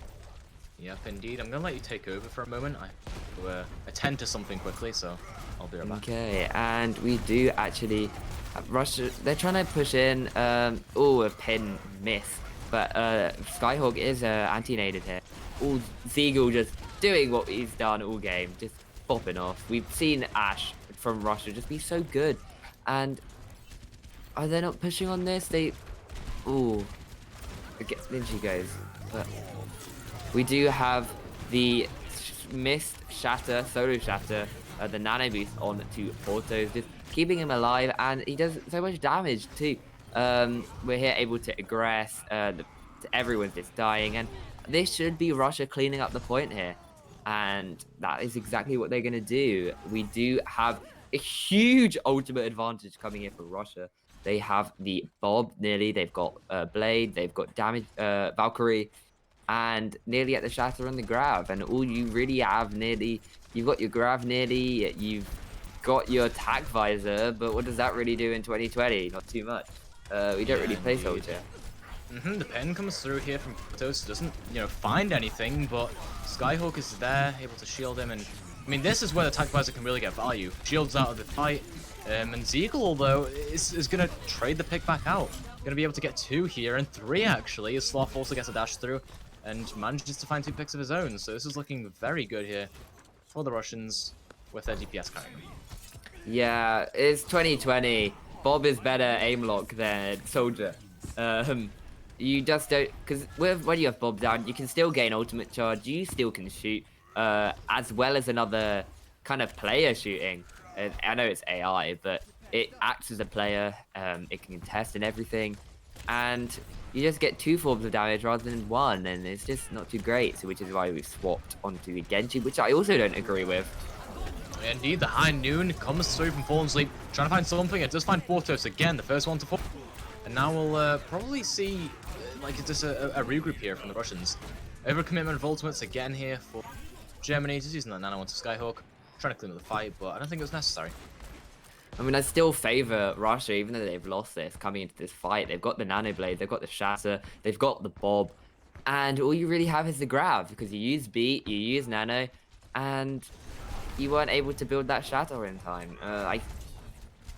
Yep, indeed. I'm gonna let you take over for a moment. I have to attend to something quickly, so I'll be right back. Okay, and we do actually Russia. They're trying to push in. Oh, a pin miss, but Skyhawk is anti-naded here. All Ziegel just doing what he's done all game, just popping off. We've seen Ash from Russia just be so good, and are they not pushing on this? They, ooh, then she goes, but we do have the missed shatter, solo shatter, the nano boost on to Portos, just keeping him alive, and he does so much damage too. We're here able to aggress, everyone's just dying, and this should be Russia cleaning up the point here, and that is exactly what they're gonna do. We do have a huge ultimate advantage coming here for Russia. They have the Bob nearly, they've got Blade, they've got damage, Valkyrie, and nearly at the shatter on the Grav, and all you really have nearly, you've got your Grav nearly, you've got your attack visor, but what does that really do in 2020? Not too much. We don't really play Soldier. The pen comes through here from Portos, doesn't, find anything, but Skyhawk is there, able to shield him, and I mean, this is where the attack visor can really get value. Shields out of the fight, and Ziegel, although, is going to trade the pick back out. Going to be able to get 2 here, and 3 actually, as Sloth also gets a dash through, and manages to find 2 picks of his own, so this is looking very good here for the Russians with their DPS carrying. Yeah, it's 2020. Bob is better aim lock than Soldier. You just don't, because when you have Bob down, you can still gain ultimate charge, you still can shoot, as well as another kind of player shooting. I know it's AI, but it acts as a player, it can contest and everything, and you just get 2 forms of damage rather than 1, and it's just not too great, so which is why we've swapped onto the Genji, which I also don't agree with. Indeed, the High Noon comes through from Fallen Sleep, trying to find something. It does find Portos again, the first one to fall. And now we'll probably see, it's just a regroup here from the Russians. Overcommitment of ultimates again here for Germany, just using that nano onto Skyhawk. Trying to clean up the fight, but I don't think it was necessary. I mean, I still favor Russia, even though they've lost this, coming into this fight. They've got the nano blade, they've got the shatter, they've got the Bob, and all you really have is the Grav, because you use beat, you use nano, and you weren't able to build that shatter in time. I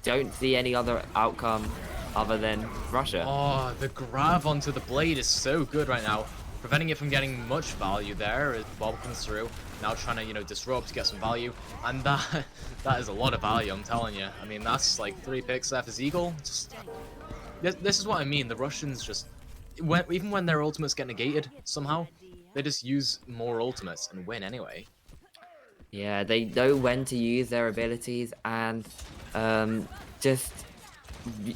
don't see any other outcome other than Russia. Oh, the Grav onto the blade is so good right now, preventing it from getting much value there as Bob comes through. Now trying to, disrupt to get some value, and that is a lot of value, I'm telling you. I mean, that's like 3 picks after Ziegel. Just this is what I mean. The Russians just, even when their ultimates get negated somehow, they just use more ultimates and win anyway. Yeah, they know when to use their abilities, and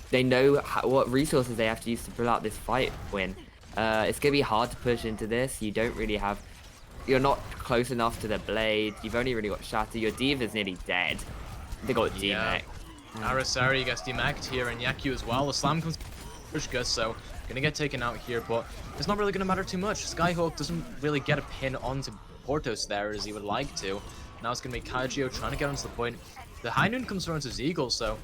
they know what resources they have to use to pull out this fight win. It's gonna be hard to push into this. You don't really have, you're not close enough to the blade. You've only really got shatter. Your Diva's nearly dead. They got DMAC. Arasari gets DMAC'd here, and Yaku as well. The slam comes Pushka, so gonna get taken out here, but it's not really gonna matter too much. Skyhawk doesn't really get a pin onto Portos there as he would like to. Now it's gonna be Kaijio trying to get onto the point. The High Noon comes around to Ziegel, so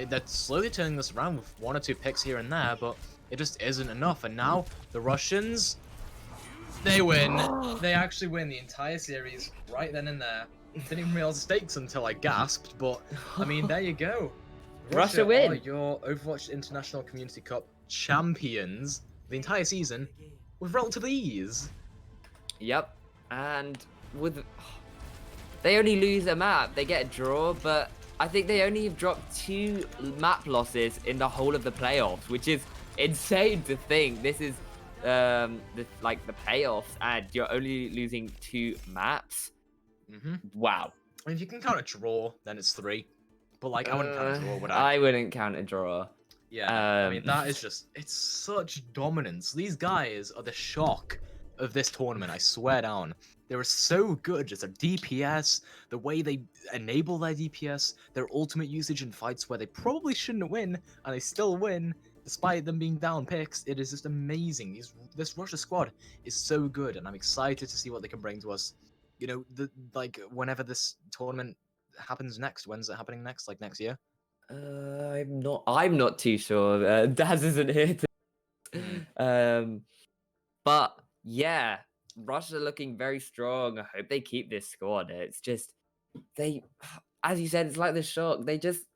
that's slowly turning this around with 1 or 2 picks here and there, but it just isn't enough. And now the Russians, they win. They actually win the entire series right then and there. Didn't even realize the stakes until I gasped, but I mean, there you go. Russia win. Are your Overwatch International Community Cup champions the entire season with relative ease. Yep, and they only lose a map. They get a draw, but I think they only have dropped 2 map losses in the whole of the playoffs, which is insane to think. This is the payoffs, and you're only losing 2 maps. Wow. I mean, if you can count a draw, then it's 3. But like, I wouldn't count a draw, would I? I wouldn't count a draw. Yeah, I mean, that is it's such dominance. These guys are the shock of this tournament, I swear down. They were so good, just their DPS, the way they enable their DPS, their ultimate usage in fights where they probably shouldn't win, and they still win, despite them being down picks. It is just amazing. This Russia squad is so good, and I'm excited to see what they can bring to us. You know, whenever this tournament happens next. When's it happening next? Like next year? I'm not too sure. Daz isn't here but yeah, Russia looking very strong. I hope they keep this squad. It's just they, as you said, it's like the shock.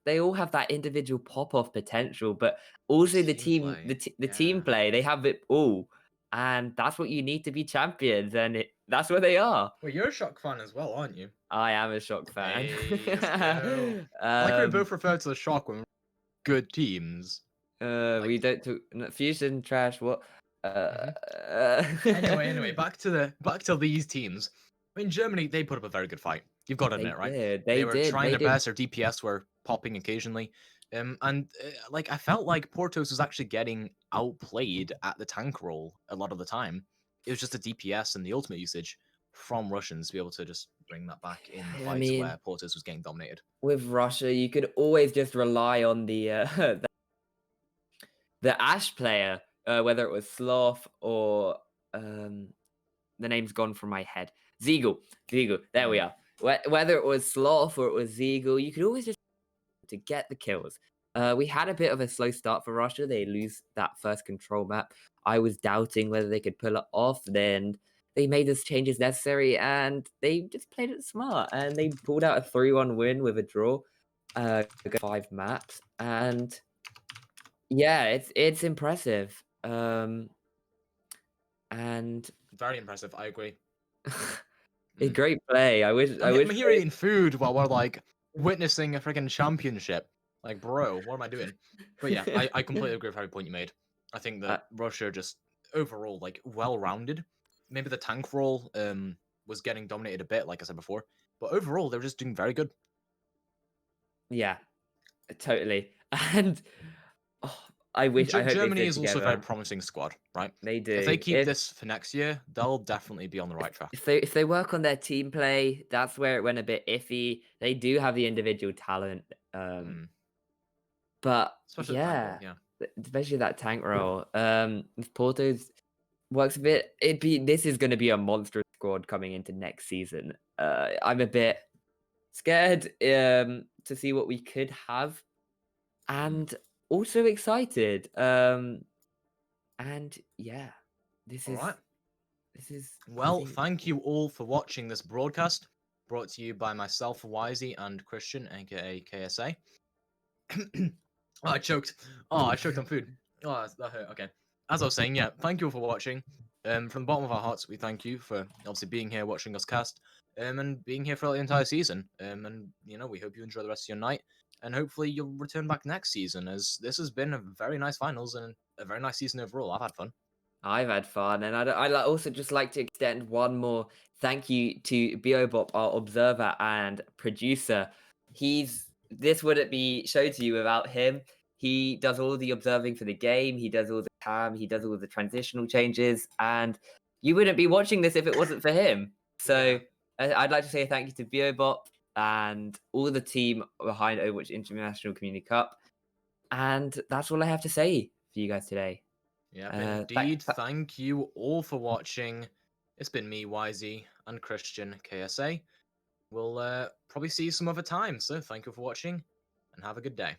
They all have that individual pop-off potential, but also the team play. They have it all, and that's what you need to be champions. And that's where they are. Well, you're a Shock fan as well, aren't you? I am a Shock fan. Hey, like we both refer to the Shock when we're good teams. We don't talk Fusion trash. What? Anyway, back to these teams. I mean, Germany, they put up a very good fight. You've got to admit, right? They were trying their best. Their DPS were popping occasionally. Like I felt like Portos was actually getting outplayed at the tank role a lot of the time. It was just the DPS and the ultimate usage from Russians to be able to just bring that back in the fights where Portos was getting dominated. With Russia, you could always just rely on the the Ash player, whether it was Sloth or the name's gone from my head. Zeagle. There we are. Whether it was Sloth or it was Zeagle, you could always just to get the kills. We had a bit of a slow start for Russia. They lose that first control map. I was doubting whether they could pull it off. Then they made those changes necessary, and they just played it smart. And they pulled out a 3-1 win with a draw. 5 maps, and yeah, it's impressive. And very impressive. I agree. A great play. I'm here eating food while we're like witnessing a freaking championship. Like, bro, what am I doing? But yeah, I completely agree with every point you made. I think that Russia just overall like well-rounded. Maybe the tank role was getting dominated a bit, like I said before, but overall they were just doing very good. Yeah, totally. And I hope Germany is also a very promising squad, right? They do. If they keep this for next year, they'll definitely be on the right track. If they work on their team play, that's where it went a bit iffy. They do have the individual talent, but especially especially that tank role. If Porto's works a bit, this is going to be a monstrous squad coming into next season. I'm a bit scared to see what we could have, and also excited. And yeah, this is well, thank you all for watching this broadcast brought to you by myself, OWICC, and Christian, aka KSA. Oh, I choked. Oh, I choked on food. Oh, that hurt. Okay. As I was saying, yeah, thank you all for watching. From the bottom of our hearts, we thank you for obviously being here, watching us cast, and being here for the entire season. And you know, we hope you enjoy the rest of your night, and hopefully you'll return back next season, as this has been a very nice finals and a very nice season overall. I've had fun. I've had fun, and I'd also just like to extend one more thank you to Biobop, our observer and producer. This wouldn't be shown to you without him. He does all the observing for the game. He does all the cam. He does all the transitional changes, and you wouldn't be watching this if it wasn't for him. So I'd like to say thank you to Biobop and all the team behind OWICC International Community Cup. And that's all I have to say for you guys today. Yeah, indeed. Thank you all for watching. It's been me, YZ, and Christian, KSA. We'll probably see you some other time. So thank you for watching, and have a good day.